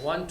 1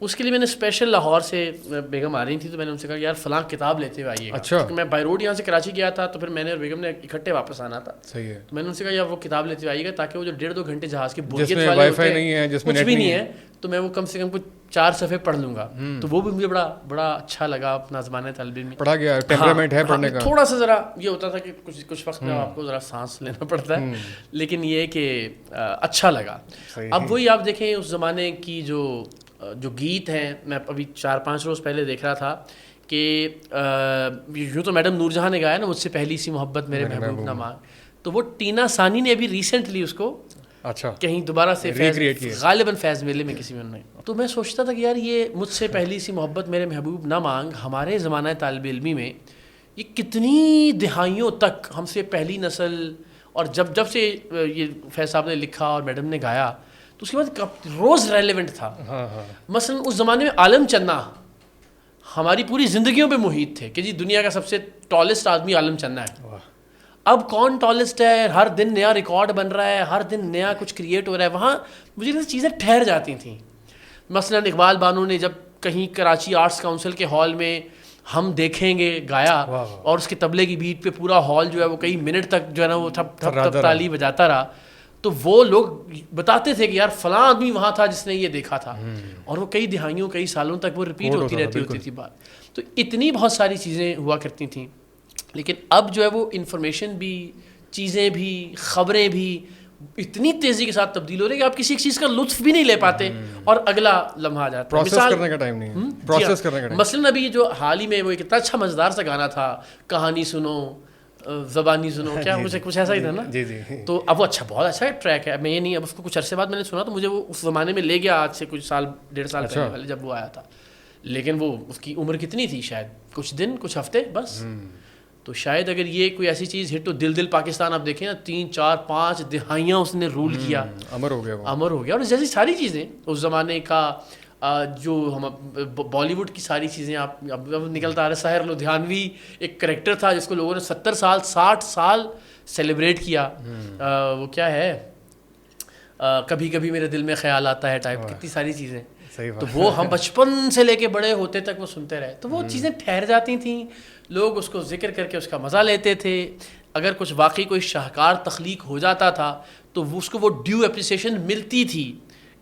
اس کے لیے میں نے اسپیشل لاہور سے بیگم آ رہی تھی تو میں نے ان سے کہا یار فلاں کتاب لیتے ہوئے آئیے گا. اچھا. میں بائی روڈ یہاں سے کراچی گیا تھا تو پھر میں نے اور بیگم نے اکٹھے واپس آنا تھا. صحیح ہے. تو میں نے ان سے کہا یار وہ کتاب لیتے ہوئے آئیے گا تاکہ وہ جو 1.5-2 گھنٹے جہاز کے بوگیت والے وائی فائی نہیں ہے, جس میں کچھ بھی نہیں ہے, تو میں وہ کم سے کم کچھ 4 صفحے پڑھ لوں گا. تو وہ بھی مجھے بڑا اچھا لگا. اپنا زمانہ طالب علم میں پڑھا گیا, ٹیمپرامنٹ ہے پڑھنے کا. تھوڑا سا ذرا یہ ہوتا تھا کہ کچھ وقت میں آپ کو ذرا سانس لینا پڑتا ہے, لیکن یہ کہ اچھا لگا. اب وہی آپ دیکھیں اس زمانے کی جو گیت ہیں, میں ابھی 4-5 روز پہلے دیکھ رہا تھا کہ یوں تو میڈم نور جہاں نے گایا نا مجھ سے پہلی سی محبت میرے محبوب نہ مانگ, تو وہ ٹینا ثانی نے ابھی ریسنٹلی اس کو اچھا کہیں دوبارہ سے غالباً فیض میلے میں کسی میں نے. تو میں سوچتا تھا کہ یار یہ مجھ سے پہلی سی محبت میرے محبوب نہ مانگ ہمارے زمانہ طالب علمی میں یہ کتنی دہائیوں تک ہم سے پہلی نسل, اور جب سے یہ فیض صاحب نے لکھا اور میڈم نے گایا تو اس کے بعد روز ریلیونٹ تھا. مثلا اس زمانے میں عالم چنا ہماری پوری زندگیوں پہ محیط تھے کہ جی دنیا کا سب سے ٹالسٹ آدمی عالم چنا ہے. اب کون ٹالسٹ ہے, ہر دن نیا ریکارڈ بن رہا ہے, ہر دن نیا کچھ کریٹ ہو رہا ہے. وہاں مجھے چیزیں ٹھہر جاتی تھیں. مثلا اقبال بانو نے جب کہیں کراچی آرٹس کاؤنسل کے ہال میں ہم دیکھیں گے گایا, اور اس کے طبلے کی بیٹ پہ پورا ہال جو ہے وہ کئی منٹ تک جو ہے نا وہ تھپ تالی بجاتا رہا, تو وہ لوگ بتاتے تھے کہ یار فلاں آدمی وہاں تھا جس نے یہ دیکھا تھا, اور وہ کئی دہائیوں کئی سالوں تک وہ ریپیٹ ہوتی رہتی تھی بات. تو اتنی بہت ساری چیزیں ہوا کرتی تھیں. لیکن اب جو ہے وہ انفارمیشن بھی, چیزیں بھی, خبریں بھی اتنی تیزی کے ساتھ تبدیل ہو رہی ہے کہ آپ کسی ایک چیز کا لطف بھی نہیں لے پاتے اور اگلا لمحہ آ جاتا ہے. پروسیس کرنے کا ٹائم نہیں ہے, پروسیس کرنے کا ٹائم. مثلاً ابھی جو حال ہی میں وہ ایک اتنا اچھا مزیدار سا گانا تھا, کہانی سنو زبانی سنو, کیا کچھ ایسا ہی تھا نا. جی جی. تو اب وہ بہت اچھا ٹریک ہے. میں یہ نہیں, اب اس کو کچھ عرصے بعد میں نے سنا تو مجھے وہ اس زمانے میں لے گیا, آج سے کچھ سال 1.5 سال پہلے جب وہ آیا تھا. لیکن وہ اس کی عمر کتنی تھی, شاید کچھ دن کچھ ہفتے بس. تو شاید اگر یہ کوئی ایسی چیز ہٹ تو دل پاکستان آپ دیکھیں نا 3-4-5 دہائیاں اس نے رول کیا, امر ہو گیا. اور جیسی ساری چیزیں اس زمانے کا جو ہم بالی ووڈ کی ساری چیزیں آپ اب نکلتا آ رہا ہے. سحر لدھیانوی ایک کریکٹر تھا جس کو لوگوں نے 70 سال 60 سال سیلیبریٹ کیا. وہ کیا ہے, کبھی کبھی میرے دل میں خیال آتا ہے ٹائپ, کتنی ساری چیزیں. تو وہ ہم بچپن سے لے کے بڑے ہوتے تک وہ سنتے رہے. تو وہ چیزیں ٹھہر جاتی تھیں, لوگ اس کو ذکر کر کے اس کا مزہ لیتے تھے. اگر کچھ واقعی کوئی شاہکار تخلیق ہو جاتا تھا تو اس کو وہ ڈیو اپریسیشن ملتی تھی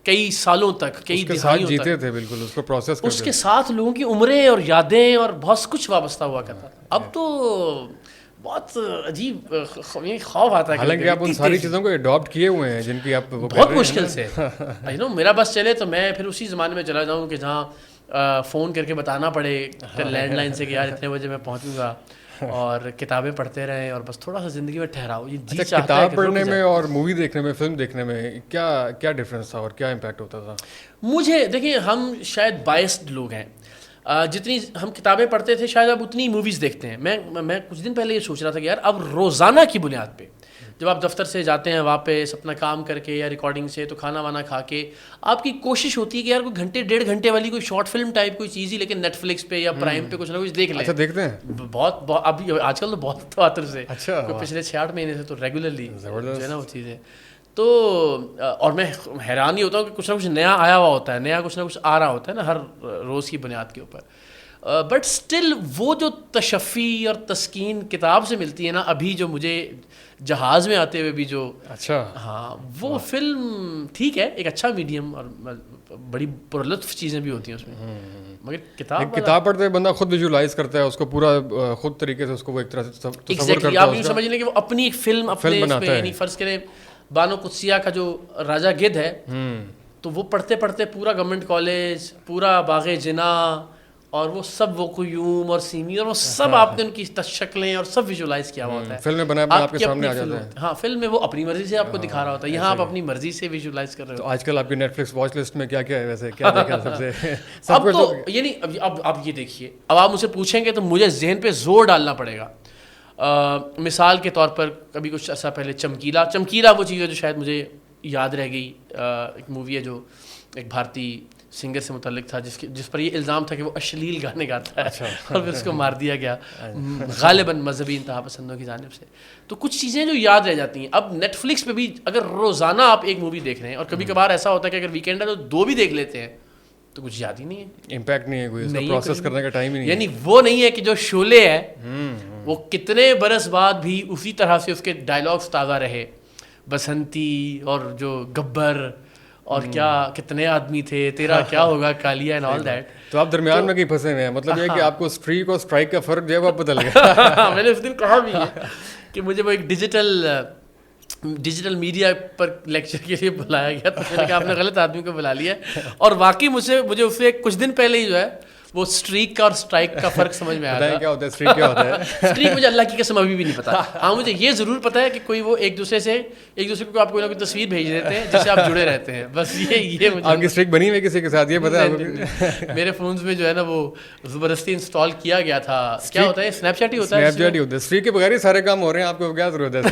کئی سالوں تک, کئی دہائیوں تک. جیتے تھے بالکل اس کو پروسیس کرتے. اس کے ساتھ لوگوں کی عمریں اور یادیں اور بہت کچھ وابستہ ہوا کرتا تھا. اب تو بہت عجیب خوف آتا ہے. حالانکہ آپ ان ساری چیزوں کو اڈاپٹ کیے ہوئے ہیں جن کی آپ بہت مشکل سے میرا بس چلے تو میں پھر اسی زمانے میں چلا جاؤں کہ جہاں فون کر کے بتانا پڑے لینڈ لائن سے کہ یار اتنے بجے میں پہنچوں گا, اور کتابیں پڑھتے رہیں اور بس تھوڑا سا زندگی میں ٹھہراؤ. یہ کتاب پڑھنے میں اور مووی دیکھنے میں, فلم دیکھنے میں کیا ڈفرینس تھا اور کیا امپیکٹ ہوتا تھا؟ مجھے دیکھیں, ہم شاید بائسڈ لوگ ہیں. جتنی ہم کتابیں پڑھتے تھے شاید اب اتنی موویز دیکھتے ہیں. میں کچھ دن پہلے یہ سوچ رہا تھا کہ یار اب روزانہ کی بنیاد پہ جب آپ دفتر سے جاتے ہیں واپس اپنا کام کر کے یا ریکارڈنگ سے, تو کھانا وانا کھا کے آپ کی کوشش ہوتی ہے کہ یار کوئی گھنٹے 1.5 گھنٹے والی کوئی شارٹ فلم ٹائپ کوئی چیز ہی, لیکن نیٹ فلکس پہ یا پرائم پہ کچھ نہ کچھ دیکھ لیں. اچھا دیکھتے ہیں بہت ابھی آج کل تو بہت تواتر سے. اچھا پچھلے 6-8 مہینے سے تو ریگولرلی جو ہے نا وہ چیزیں. تو اور میں حیران ہی ہوتا ہوں کہ کچھ نہ کچھ نیا آیا ہوا ہوتا ہے, نیا کچھ نہ کچھ آ رہا ہوتا ہے نا ہر روز کی بنیاد کے اوپر. بٹ اسٹل وہ جو تشفی اور تسکین کتاب سے ملتی ہے نا, ابھی جو مجھے جہاز میں آتے ہوئے بھی جو, اچھا ہاں وہ فلم ٹھیک ہے ایک اچھا میڈیم اور بڑی پرلطف چیزیں بھی ہوتی ہیں اس میں, مگر کتاب پڑھتے بندہ خود ویژولائز کرتا ہے اس کو پورا خود طریقے سے, اس کو وہ ایک طرح سے تصور کرتا ہے. آپ یوں سمجھ لیں کہ وہ اپنی ایک فلم اپنے اس پہ, یعنی فرض کریں بانو قدسیہ کا جو راجہ گدھ ہے, تو وہ پڑھتے پڑھتے پورا گورنمنٹ کالج, پورا باغ جنا اور وہ سب وہ قیوم اور سیمی اور وہ سب آپ نے ان کی شکلیں اور سب ویژولائز کیا ہوا ہوتا ہے. فلم میں بنا آپ کے سامنے آ جاتا ہے. ہاں فلم میں وہ اپنی مرضی سے آپ کو دکھا رہا ہوتا ہے, یہاں آپ اپنی مرضی سے ویژولائز کر رہے ہو. تو آج کل آپ کی نیٹ فلکس واچ لسٹ میں کیا کیا ہے ویسے, کیا دیکھا سب سے؟ اب تو یعنی اب آپ یہ دیکھیے, اب آپ مجھ سے پوچھیں گے تو مجھے ذہن پہ زور ڈالنا پڑے گا. مثال کے طور پر کبھی کچھ عرصہ پہلے چمکیلا وہ چیز ہے جو شاید مجھے یاد رہ گئی. ایک مووی ہے جو ایک بھارتی سنگر سے متعلق تھا جس پر یہ الزام تھا کہ وہ اشلیل گانے گاتا ہے, اور پھر اس کو مار دیا گیا غالباً مذہبی انتہا پسندوں کی جانب سے. تو کچھ چیزیں جو یاد رہ جاتی ہیں. اب نیٹ فلکس پہ بھی اگر روزانہ آپ ایک مووی دیکھ رہے ہیں, اور کبھی کبھار ایسا ہوتا ہے کہ اگر ویکینڈ ہے تو 2 بھی دیکھ لیتے ہیں, تو کچھ یاد ہی نہیں ہے, امپیکٹ نہیں ہے کوئی, اس کو پروسیس کرنے کا ٹائم ہی نہیں ہے. یعنی وہ نہیں ہے کہ جو شعلے ہے وہ کتنے برس بعد بھی اسی طرح سے اس کے ڈائلاگس تازہ رہے, بسنتی اور جو گبر اور کیا کتنے آدمی تھے, تیرا کیا ہوگا کالیا اینڈ آل دیٹ. تو آپ درمیان میں کہیں پھنسے ہوئے ہیں, مطلب یہ کہ آپ کو اسٹریک اور اسٹرائک کا فرق جو ہے وہ بدل گیا. میں نے اس دن کہا بھی ہے کہ مجھے وہ ایک ڈیجیٹل میڈیا پر لیکچر کے لیے بلایا گیا, تو میں نے کہا آپ نے غلط آدمی کو بلا لیا ہے. اور واقعی مجھے اس سے کچھ دن پہلے ہی جو ہے وہ اسٹریک کا اور اسٹرائک کا فرق سمجھ میں آیا. کیا ہوتا ہے اسٹریک, کیا ہوتا ہے اسٹریک مجھے اللہ کی قسم ابھی بھی نہیں پتا. ہاں مجھے یہ ضرور پتا ہے کہ کوئی وہ ایک دوسرے کو آپ کوئی نہ کوئی تصویر بھیج دیتے ہیں جس سے آپ جڑے رہتے ہیں, بس یہ مجھے. آپ کی اسٹریک بنی ہوئی کسی کے ساتھ, یہ پتا ہے میرے فونز میں جو ہے نا وہ زبردستی انسٹال کیا گیا تھا. کیا ہوتا ہے, اسنیپ چیٹ ہی ہوتا ہے. اسنیپ چیٹ ہی ہوتا ہے. اسٹریک کے بغیر ہی سارے کام ہو رہے ہیں, آپ کو کیا ضرورت ہے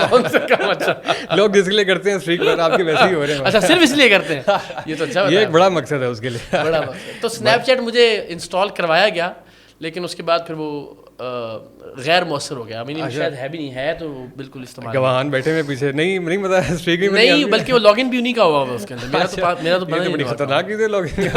کون سا کام. اچھا لوگ جس کے لیے کرتے ہیں اسٹریک پر, آپ کے ویسے ہی ہو رہے ہیں. اچھا صرف اس لیے کرتے ہیں, یہ تو اچھا, یہ ایک بڑا مقصد ہے اس کے لیے, بڑا مقصد. تو اسنیپ چیٹ مجھے انسٹال کروایا گیا, لیکن اس کے بعد پھر وہ غیر مؤثر ہو گیا. ابھی شاید ہے بھی نہیں ہے تو بالکل استعمال. گواہان بیٹھے ہوئے پیچھے, نہیں پتا اسٹریک نہیں, بلکہ وہ لاگ ان بھی انہیں کا ہوا ہوا اس کے اندر. میرا تو بڑی خطرناک چیز ہے لاگ ان.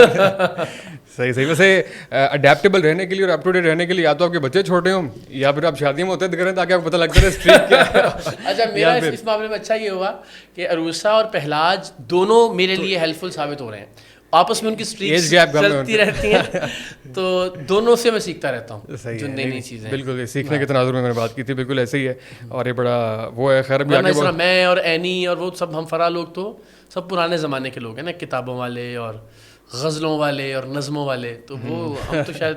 صحیح. ویسے اڈیپٹیبل رہنے کے لیے اور اپ ٹو ڈیٹ رہنے کے لیے یا تو آپ کے بچے چھوٹے ہوں یا پھر آپ شادی میں ہوتے کریں تاکہ آپ کو پتہ لگتا ہے اسٹریک کیا ہے. اچھا میرا اس معاملے میں اچھا یہ ہوا کہ عروسہ اور پہلاج دونوں میرے لیے ہیلپ فل ثابت ہو رہے ہیں. آپس میں ان کی اسٹریکس چلتی رہتی ہیں, تو دونوں سے میں سیکھتا رہتا ہوں جو نئی نئی چیزیں. بالکل سیکھنے کے تناظر میں میں نے بات کی تھی, بالکل ایسے ہی ہے. اور یہ بڑا وہ ہے. خیر میں اور اینی اور وہ سب ہم فرا لوگ تو سب پرانے زمانے کے لوگ ہیں نا, کتابوں والے اور غزلوں والے اور نظموں والے, تو وہ ہم تو شاید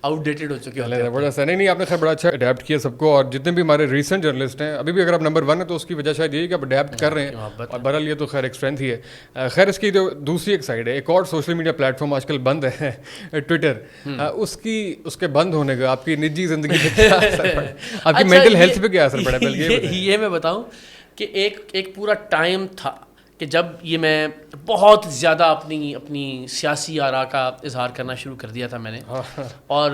آؤٹ ڈیٹڈ ہو چکے ہوتے ہیں. بڑا نہیں آپ نے خیر بڑا اچھا اڈیپٹ کیا سب کو. اور جتنے بھی ہمارے ریسنٹ جرنلسٹ ہیں ابھی بھی اگر آپ نمبر 1 ہیں تو اس کی وجہ شاید یہی کہ آپ اڈیپٹ کر رہے ہیں, اور بہرحال یہ تو خیر ایک اسٹرینتھ ہی ہے. خیر اس کی جو دوسری ایک سائڈ ہے, ایک اور سوشل میڈیا پلیٹ فارم آج کل بند ہے, ٹویٹر. اس کے بند ہونے کا آپ کی نجی زندگی پہ کیا اثر پڑا, آپ کی مینٹل ہیلتھ پہ کیا اثر پڑا؟ یہ میں بتاؤں کہ ایک پورا ٹائم تھا کہ جب یہ میں بہت زیادہ اپنی سیاسی آراء کا اظہار کرنا شروع کر دیا تھا میں نے, اور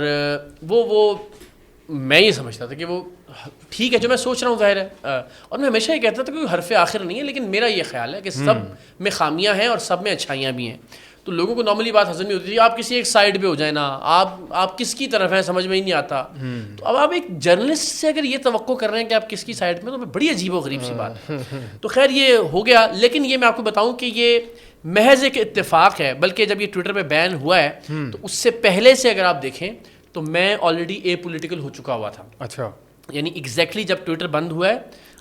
وہ میں یہ سمجھتا تھا کہ وہ ٹھیک ہے جو میں سوچ رہا ہوں ظاہر ہے, اور میں ہمیشہ یہ کہتا تھا کہ کوئی حرف آخر نہیں ہے, لیکن میرا یہ خیال ہے کہ سب میں خامیاں ہیں اور سب میں اچھائیاں بھی ہیں. تو لوگوں کو نارملی بات ہضم نہیں ہوتی تھی, آپ کسی ایک سائڈ پہ ہو جائیں نا, آپ کس کی طرف ہیں سمجھ میں ہی نہیں آتا. تو اب آپ ایک جرنلسٹ سے اگر یہ توقع کر رہے ہیں کہ آپ کس کی سائڈ میں, تو بڑی عجیب و غریب سی بات. تو خیر یہ ہو گیا, لیکن یہ میں آپ کو بتاؤں کہ یہ محض ایک اتفاق ہے, بلکہ جب یہ ٹویٹر پہ بین ہوا ہے تو اس سے پہلے سے اگر آپ دیکھیں تو میں آلریڈی اے پولیٹیکل ہو چکا ہوا تھا. اچھا, یعنی ایگزیکٹلی جب ٹویٹر بند ہوا ہے,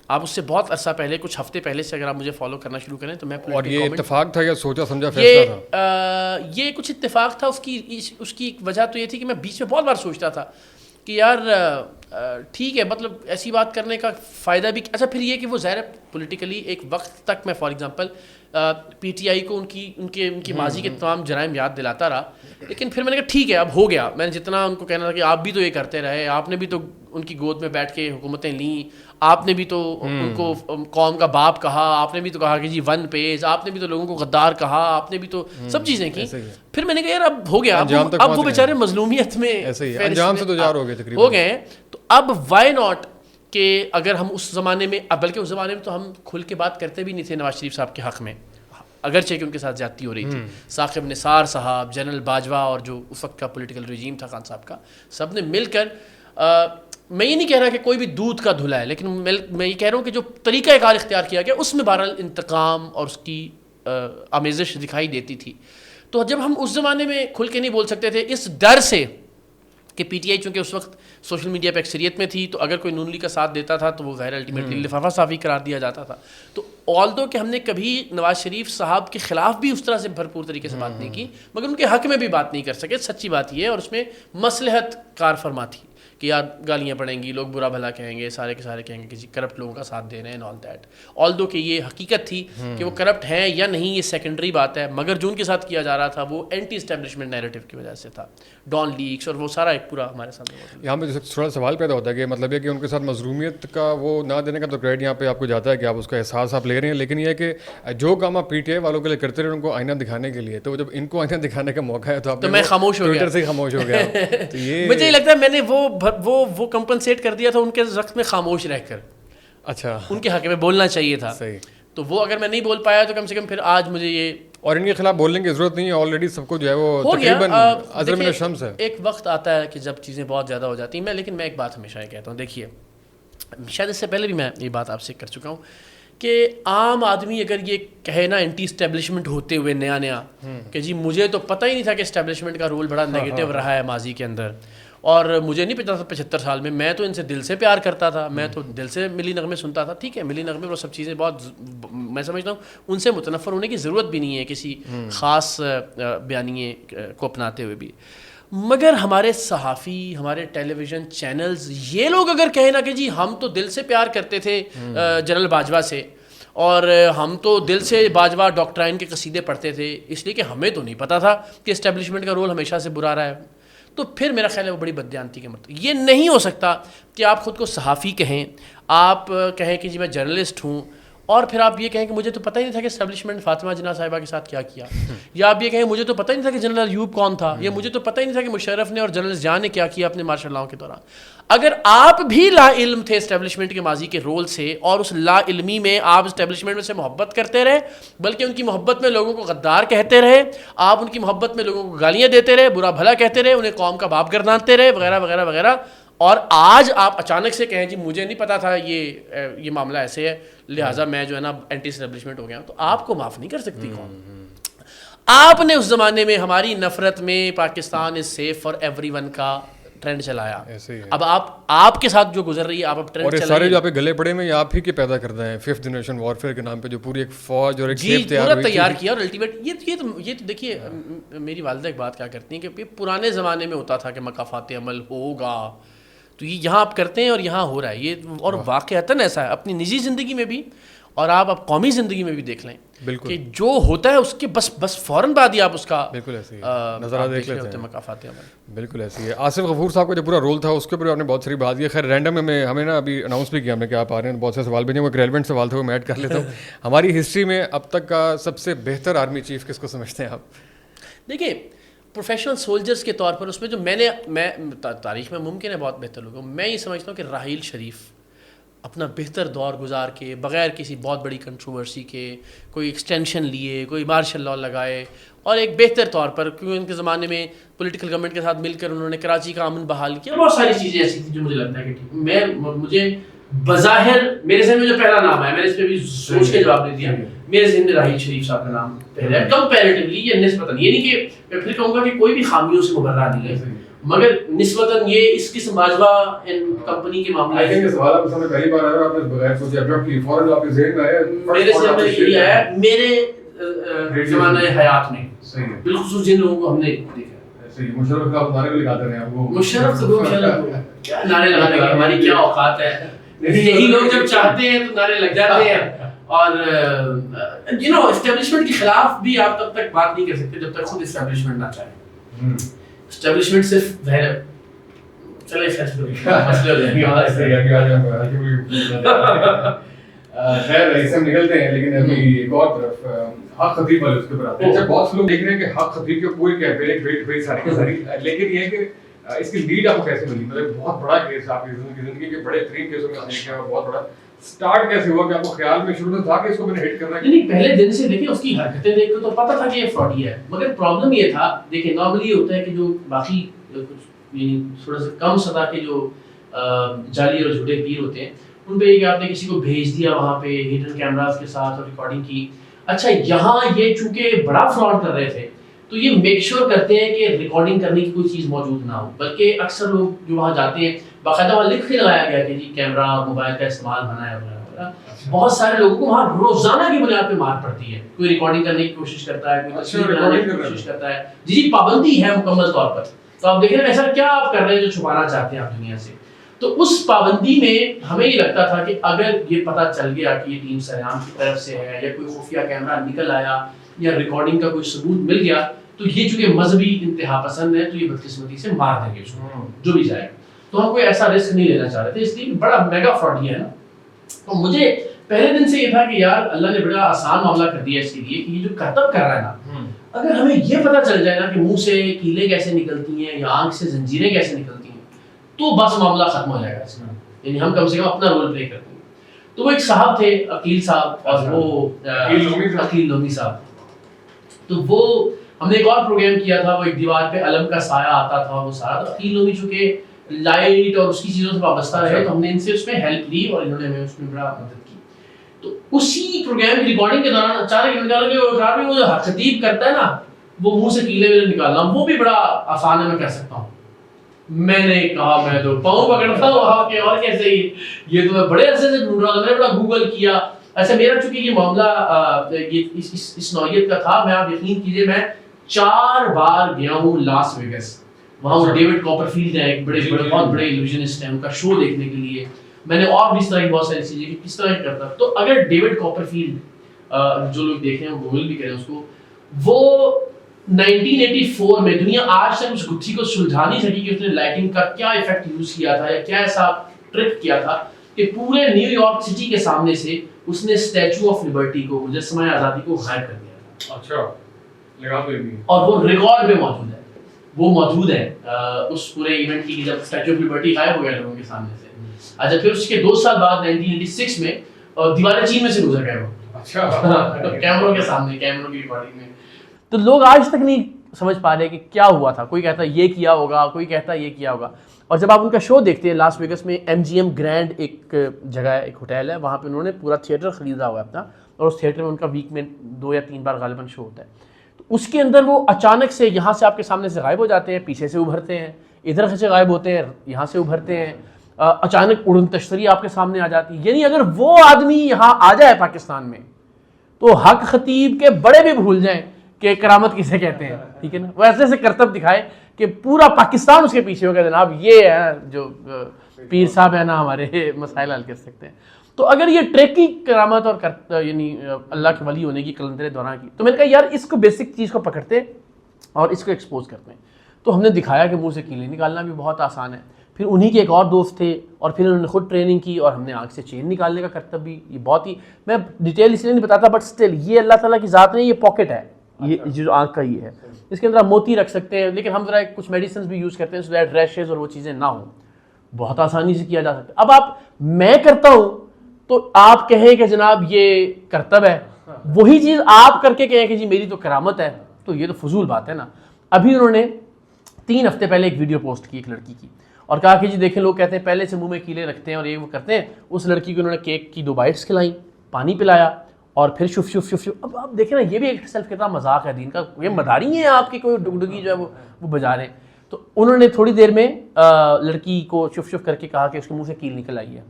آپ اس سے بہت عرصہ پہلے, کچھ ہفتے پہلے سے اگر آپ مجھے فالو کرنا شروع کریں تو میں. اور یہ اتفاق تھا یا سوچا سمجھا فیصلہ تھا؟ یہ کچھ اتفاق تھا. اس کی ایک وجہ تو یہ تھی کہ میں بیچ میں بہت بار سوچتا تھا کہ یار ٹھیک ہے, مطلب ایسی بات کرنے کا فائدہ بھی. اچھا پھر یہ کہ وہ ظاہر پولیٹیکلی ایک وقت تک میں for example P T I کو ان کی ماضی کے تمام جرائم یاد دلاتا رہا, لیکن پھر میں نے کہا ٹھیک ہے اب ہو گیا. میں نے جتنا ان کو کہنا تھا کہ آپ بھی تو یہ کرتے رہے, آپ نے بھی تو ان کی گود میں بیٹھ کے حکومتیں لیں, آپ نے بھی تو ان کو قوم کا باپ کہا, آپ نے بھی تو کہا کہ جی 1 پیج, آپ نے بھی تو لوگوں کو غدار کہا, آپ نے بھی تو سب چیزیں کی. پھر میں نے کہا یار اب ہو گیا, اب وہ بیچارے مظلومیت میں ہو گئے, تو اب وائی ناٹ کہ اگر ہم اس زمانے میں, بلکہ اس زمانے میں تو ہم کھل کے بات کرتے بھی نہیں تھے نواز شریف صاحب کے حق میں, اگرچہ کہ ان کے ساتھ زیادتی ہو رہی تھی. ثاقب نثار صاحب, جنرل باجوہ اور جو اس وقت کا پولیٹیکل رجیم تھا خان صاحب کا, سب نے مل کر, میں یہ نہیں کہہ رہا کہ کوئی بھی دودھ کا دھلا ہے, لیکن میں یہ کہہ رہا ہوں کہ جو طریقہ کار اختیار کیا گیا اس میں بہرحال انتقام اور اس کی آمیزش دکھائی دیتی تھی. تو جب ہم اس زمانے میں کھل کے نہیں بول سکتے تھے اس ڈر سے کہ پی ٹی آئی چونکہ اس وقت سوشل میڈیا پہ اکثریت میں تھی, تو اگر کوئی نون لیگ کا ساتھ دیتا تھا تو وہ ظاہر الٹیمیٹلی لفافہ صافی قرار دیا جاتا تھا. تو آلدو کہ ہم نے کبھی نواز شریف صاحب کے خلاف بھی اس طرح سے بھرپور طریقے سے بات نہیں کی, مگر ان کے حق میں بھی بات نہیں کر سکے, سچی بات یہ ہے. اور اس میں مصلحت کار فرما تھی کہ یار گالیاں پڑیں گی, لوگ برا بھلا کہیں گے, سارے کے سارے کہیں گے کہ جی کرپٹ لوگوں کا ساتھ دے رہے ہیں, آل دیٹ. آلدو کہ یہ حقیقت تھی کہ وہ کرپٹ ہیں یا نہیں یہ سیکنڈری بات ہے, مگر جو ان کے ساتھ کیا جا رہا تھا وہ اینٹی اسٹیبلشمنٹ نیریٹو کی وجہ سے تھا, ڈان لیکس اور وہ سارا ایک پورا ہمارے سامنے. یہاں پہ تھوڑا سوال پیدا ہوتا ہے کہ مطلب یہ کہ ان کے ساتھ مظلومیت کا وہ نہ دینے کا تو کریڈٹ یہاں پہ آپ کو جاتا ہے کہ آپ اس کا احساس آپ لے رہے ہیں, لیکن یہ ہے کہ جو کام آپ پی ٹی آئی والوں کے لیے کرتے رہے ان کو آئینہ دکھانے کے لیے, تو جب ان کو آئینہ دکھانے کا موقع ہے تو میں خاموش ہو گیا, سے خاموش ہو گیا. تو یہ مجھے لگتا ہے میں نے وہ کمپنسیٹ کر دیا تھا ان کے وقت میں خاموش رہ کر. اچھا, ان کے حق میں بولنا چاہیے تھا. صحیح. تو وہ اگر میں نہیں بول پایا تو کم سے کم پھر آج مجھے یہ اور ان کے خلاف بولنے کی ضرورت نہیں ہے, آلریڈی سب کو جو ہے وہ تقریباً ازر من الشمس ہے. ایک وقت آتا ہے کہ جب چیزیں بہت زیادہ ہو جاتی ہیں. لیکن میں ایک بات ہمیشہ یہ کہتا ہوں, دیکھیے شاید اس سے پہلے بھی میں یہ بات آپ سے کر چکا ہوں کہ عام آدمی اگر یہ کہے نا اینٹی اسٹیبلشمنٹ ہوتے ہوئے نیا کہ جی مجھے تو پتہ ہی نہیں تھا کہ اسٹیبلشمنٹ کا رول بڑا نیگیٹو رہا ہے ماضی کے اندر, اور مجھے نہیں پتا تھا 75 سال میں تو ان سے دل سے پیار کرتا تھا, میں تو دل سے ملی نغمے سنتا تھا. ٹھیک ہے, ملی نغمے وہ سب چیزیں بہت, میں سمجھتا ہوں ان سے متنفر ہونے کی ضرورت بھی نہیں ہے کسی خاص بیانیے کو اپناتے ہوئے بھی. مگر ہمارے صحافی, ہمارے ٹیلی ویژن چینلز, یہ لوگ اگر کہیں نا کہ جی ہم تو دل سے پیار کرتے تھے جنرل باجوہ سے, اور ہم تو دل سے باجوہ ڈاکٹرائن کے قصیدے پڑھتے تھے, اس لیے کہ ہمیں تو نہیں پتا تھا کہ اسٹیبلشمنٹ کا رول ہمیشہ سے برا رہا ہے, تو پھر میرا خیال ہے وہ بڑی بددیانتی کا مرتبہ. یہ نہیں ہو سکتا کہ آپ خود کو صحافی کہیں, آپ کہیں کہ جی میں جرنلسٹ ہوں, اور پھر آپ یہ کہیں کہ مجھے تو پتہ ہی نہیں تھا کہ اسٹیبلشمنٹ فاطمہ جناح صاحبہ کے ساتھ کیا کیا, یا آپ یہ کہیں مجھے تو پتہ ہی نہیں تھا کہ جنرل ایوب کون تھا, یا مجھے تو پتہ ہی نہیں تھا کہ مشرف نے اور جنرل جان نے کیا کیا اپنے مارشل لاؤں کے دوران. اگر آپ بھی لا علم تھے اسٹیبلشمنٹ کے ماضی کے رول سے, اور اس لا علمی میں آپ اسٹیبلشمنٹ میں سے محبت کرتے رہے, بلکہ ان کی محبت میں لوگوں کو غدار کہتے رہے, آپ ان کی محبت میں لوگوں کو گالیاں دیتے رہے, برا بھلا کہتے رہے, انہیں قوم کا باپ گردانتے رہے, وغیرہ وغیرہ وغیرہ, اور آج آپ اچانک سے کہیں جی مجھے نہیں پتا تھا یہ معاملہ ایسے ہے لہٰذا میں جو ہے نا اینٹی اسٹیبلشمنٹ ہو گیا, تو آپ کو معاف نہیں کر سکتی قوم. آپ نے اس زمانے میں ہماری نفرت میں Pakistan is safe for everyone کا ٹرینڈ چلایا. اب آپ کے ساتھ جو گزر رہی ہے آپ اب ٹرینڈ چلائیں, اور سارے جو آپ گلے پڑے میں آپ ہی کے پیدا کرتے ہیں 5th جنریشن وارفیئر کے نام پہ, جو پوری ایک فوج اور ایک کیپ تیار کیا, اور الٹیمیٹ یہ تو دیکھیے میری والدہ ایک بات کیا کرتی ہیں کہ پرانے زمانے میں ہوتا تھا کہ مقافات عمل ہوگا, تو یہ یہاں آپ کرتے ہیں اور یہاں ہو رہا ہے یہ, اور واقعتاً ایسا ہے اپنی نجی زندگی میں بھی, اور آپ اب قومی زندگی میں بھی دیکھ لیں کہ جو ہوتا ہے اس کے بس فوراً بعد ہی آپ اس کا بالکل ایسے نظارہ دیکھ لیتے ہیں, مقافات عمل. بالکل ایسے ہی ہے. آصف غفور صاحب کا جو پورا رول تھا اس کے اوپر آپ نے بہت ساری بات کی. خیر رینڈم میں ہمیں نا ابھی اناؤنس بھی کیا ہم نے کہ آپ آ رہے ہیں, بہت سے سوال بھیجے, وہ ایک ریلیونٹ سوال تھا وہ میں ایڈ کر لیتا ہوں. ہماری ہسٹری میں اب تک کا سب سے بہتر آرمی چیف کس کو سمجھتے ہیں آپ؟ دیکھیے پروفیشنل سولجرز کے طور پر اس میں جو میں تاریخ میں ممکن ہے بہت بہتر لوگوں, میں یہ سمجھتا ہوں کہ راحیل شریف اپنا بہتر دور گزار کے بغیر کسی بہت بڑی کنٹروورسی کے, کوئی ایکسٹینشن لیے, کوئی مارشل لاء لگائے, اور ایک بہتر طور پر, کیونکہ ان کے زمانے میں پولیٹیکل گورنمنٹ کے ساتھ مل کر انہوں نے کراچی کا امن بحال کیا, بہت ساری چیزیں ایسی تھیں جو مجھے لگتا ہے کہ مجھے بظاہر میرے ذہن میں جو پہلا نام ہے, میں نے اس پہ بھی سوچ کے جواب دے دیا, میرے ذہن میں راحیل شریف صاحب کا نام پہلا ہے کمپیریٹیولی, یہ نسبتاً, یہ نہیں کہ میں پھر کہوں گا کہ کوئی بھی خامیوں سے مبرہ نہیں ہے, مگر نسبتاً یہ اس قسم باجوہ کمپنی کے معاملے میں سوال آپ سامنے پہلی بار آیا, آپ نے بغیر سوچے ابرپٹلی فوراً آپ کے ذہن میں آیا, میرے ذہن میں یہی آیا میرے زمانہ حیات میں, بالخصوص جن لوگوں کو ہم نے دیکھا. مشرف کا نعرے بھی لگاتے رہے ہیں, مشرف تو کیا نعرے لگانے کی ہماری کیا اوقات ہے, یہی لوگ جب چاہتے ہیں تو نعرے لگ جاتے ہیں. اور اسٹیبلشمنٹ کے خلاف بھی آپ تب تک بات نہیں کر سکتے جب تک خود اسٹیبلشمنٹ نہ چاہے. اسٹیبلشمنٹ صرف چلے مسئلے ہو جائیں خیر اس سے ہم نکلتے ہیں, لیکن ابھی ایک اور طرف حق خطیب والے اس کے اوپر آتے ہیں. بہت سے لوگ دیکھ رہے ہیں کہ حق خطیب کے پوری کیمپین ساری, لیکن یہ ہے کہ اس کی لیڈ آپ کو کیسے ملی؟ مطلب بہت بڑا کیس آپ کی زندگی کے بڑے ترین کیسوں میں سے ایک ہے, بہت بڑا. سٹارٹ کیسے ہوا کہ آپ کو خیال میں شروع سے تھا کہ اس کو میں نے ہٹ کرنا ہے؟ نہیں, پہلے دن سے دیکھیں اس کی حرکتیں دیکھ کے تو پتا تھا کہ یہ فراڈی ہے, مگر پرابلم یہ تھا, دیکھیں نارملی یہ ہوتا ہے کہ جو باقی یعنی تھوڑا سا کم سطح کے جو جعلی اور جھوٹے پیر ہوتے ہیں ان پہ یہ کہ آپ نے کسی کو بھیج دیا وہاں پہ ہڈن کیمراز کے ساتھ اور ریکارڈنگ کی. اچھا یہاں یہ چونکہ بڑا فراڈ کر رہے تھے تو یہ میک شیور کرتے ہیں کہ ریکارڈنگ کرنے کی کوئی چیز موجود نہ ہو, بلکہ اکثر لوگ جو وہاں جاتے ہیں باقاعدہ وہاں لکھ کے لگایا گیا کہ جی کیمرہ اور موبائل کا استعمال منع ہے وغیرہ. بہت سارے لوگوں کو وہاں روزانہ کی بنیاد پہ مار پڑتی ہے, کوئی ریکارڈنگ کرنے کی کوشش کرتا ہے, کوئی تصویر بنانے کی کوشش کرتا ہے. جی پابندی ہے مکمل طور پر. تو آپ دیکھ رہے ہیں ایسا کیا آپ کر رہے ہیں جو چھپانا چاہتے ہیں آپ دنیا سے. تو اس پابندی میں ہمیں یہ لگتا تھا کہ اگر یہ پتہ چل گیا کہ یہ ٹیم سریام کی طرف سے ہے یا کوئی خفیہ کیمرہ نکل آیا یا ریکارڈنگ کا کوئی ثبوت مل گیا تو یہ چونکہ مذہبی انتہا پسند ہے تو یہ بدقسمتی سے مار دیں گے اس کو جو بھی جائے. تو ہم کوئی ایسا رسک نہیں لینا چاہ رہے تھے, اس لیے بڑا میگا فراڈ یہ ہے نا. تو مجھے پہلے دن سے یہ تھا کہ یار اللہ نے بڑا آسان معاملہ کر دیا اس کے لیے کہ یہ جو کرتب کر رہا ہے نا, اگر ہمیں یہ پتہ چل جائے نا کہ منہ سے کیلیں کیسے نکلتی ہیں یا آنکھ سے زنجیریں کیسے نکلتی ہیں تو بس معاملہ ختم ہو جائے گا اس میں, یعنی ہم کم سے کم اپنا رول پلے کرتے ہیں. تو وہ ایک صاحب تھے عقیل صاحب, اور وہ عقیل لومی صاحب, تو وہ ہم نے ایک اور پروگرام کیا تھا, وہ ایک دیوار پہ علم کا سایہ آتا تھا, وہ سارا تو عقیل نومی چونکہ لائٹ اور اس کی چیزوں سے وابستہ رہے تو ہم نے ان سے اس میں ہیلپ لی اور انہوں نے ہمیں اس میں بڑا مدد کی. تو اسی پروگرام کی ریکارڈنگ کے دوران اچانک نکالا کہ وہ جو خطیب کرتا ہے نا وہ منہ سے کیلے ویلے نکالنا, وہ بھی بڑا آسان ہے, میں کہہ سکتا ہوں. میں نے کہا میں تو پاؤں پکڑتا ہوں وہاں کے, اور کیسے ہی یہ تو میں بڑے عرصے سے ڈھونڈ رہا تھا, میں نے بڑا گوگل کیا. اچھا میرا چونکہ یہ معاملہ اس نوعیت کا تھا, میں آپ یقین کیجئے میں 4 بار گیا ہوں لاس ویگس. وہاں وہ ڈیوڈ کاپرفیلڈ ہے, ایک بہت بڑے ایلوژنسٹ ہیں, ان کا شو دیکھنے کے لیے. میں نے اور بھی اس طرح کی بہت ساری چیزیں کہ کس طرح کرتا. تو اگر ڈیوڈ کاپرفیلڈ جو لوگ دیکھ رہے ہیں گوگل بھی کریں اس کو, وہ 1984 میں دنیا آج تک اس گتھی کو سلجھا نہیں سکی کہ اس نے لائٹنگ کا کیا ایفیکٹ یوز کیا تھا یا کیا ایسا ٹرک کیا تھا کہ پورے نیو یارک سٹی کے سامنے سے اس نے اسٹیچو آف لبرٹی کو, مجسمہ آزادی کو غائب کر دیا تھا. اچھا لگا تو بھی, اور وہ ریکارڈ میں موجود ہے, وہ موجود ہے اس پورے ایونٹ کی جب اسٹیچو آف لبرٹی غائب ہو گیا لوگوں کے سامنے سے. اچھا پھر اس کے 2 سال بعد 1986 میں دیوار چین میں سے گزر گئے وہ. اچھا کیمروں کے سامنے, کیمروں کی ریکارڈنگ میں. تو لوگ آج تک نہیں سمجھ پا رہے کہ کیا ہوا تھا. کوئی کہتا ہے یہ کیا ہوگا, کوئی کہتا ہے یہ کیا ہوگا. اور جب آپ ان کا شو دیکھتے ہیں لاس ویگس میں, MGM گرینڈ ایک جگہ ہے, ایک ہوٹل ہے, وہاں پہ انہوں نے پورا تھیٹر خریدا ہوا ہے اپنا, اور اس تھیٹر میں ان کا ویک میں 2 یا 3 بار غالباً شو ہوتا ہے. تو اس کے اندر وہ اچانک سے یہاں سے آپ کے سامنے سے غائب ہو جاتے ہیں, پیچھے سے ابھرتے ہیں, ادھر سے غائب ہوتے ہیں, یہاں سے ابھرتے ہیں, اچانک اڑن تشتری آپ کے سامنے آ جاتی ہے. یعنی اگر وہ آدمی یہاں آ جائے پاکستان میں تو حق خطیب کے بڑے بھی بھول جائیں کہ کرامت کسے کہتے ہیں, ٹھیک ہے نا. وہ ایسے ایسے کرتب دکھائے کہ پورا پاکستان اس کے پیچھے ہو گیا, جناب یہ ہے جو پیر صاحب ہے نا ہمارے مسائل حل کر سکتے ہیں. تو اگر یہ ٹریک کی کرامت اور یعنی اللہ کے ولی ہونے کی کلندر دوران کی, تو میں نے کہا یار اس کو بیسک چیز کو پکڑتے اور اس کو ایکسپوز کرتے ہیں. تو ہم نے دکھایا کہ منہ سے کیلیں نکالنا بھی بہت آسان ہے. پھر انہی کے ایک اور دوست تھے اور پھر انہوں نے خود ٹریننگ کی, اور ہم نے آنکھ سے چین نکالنے کا کرتب بھی, یہ بہت ہی, میں ڈیٹیل اس لیے نہیں بتاتا بٹ اسٹل یہ اللہ تعالیٰ کی ذات نہیں, یہ پاکٹ ہے, یہ جو آنکھ کا یہ ہے, اس کے اندر آپ موتی رکھ سکتے ہیں. لیکن ہم ذرا کچھ میڈیسنز بھی یوز کرتے ہیں سو دیٹ ریشز اور وہ چیزیں نہ ہوں. بہت آسانی سے کیا جا سکتا ہے. اب آپ میں کرتا ہوں تو آپ کہیں کہ جناب یہ کرتب ہے, وہی چیز آپ کر کے کہیں کہ جی میری تو کرامت ہے, تو یہ تو فضول بات ہے نا. ابھی انہوں نے 3 ہفتے پہلے ایک ویڈیو پوسٹ کی ایک لڑکی کی, اور کہا کہ جی دیکھیں لوگ کہتے ہیں پہلے سے منہ میں کیلے رکھتے ہیں اور یہ وہ کرتے ہیں. اس لڑکی کو انہوں نے کیک کی 2 بائٹس کھلائیں, پانی پلایا, اور پھر شف شف شف شف. اب آپ دیکھیں نا یہ بھی ایک سیلف کتنا مذاق ہے دین کا, یہ مداری ہیں آپ کی کوئی ڈگڈگی جو ہے وہ بجا رہے ہیں. تو انہوں نے تھوڑی دیر میں لڑکی کو شف شف کر کے کہا کہ اس کے منہ سے کیل نکل آئی ہے,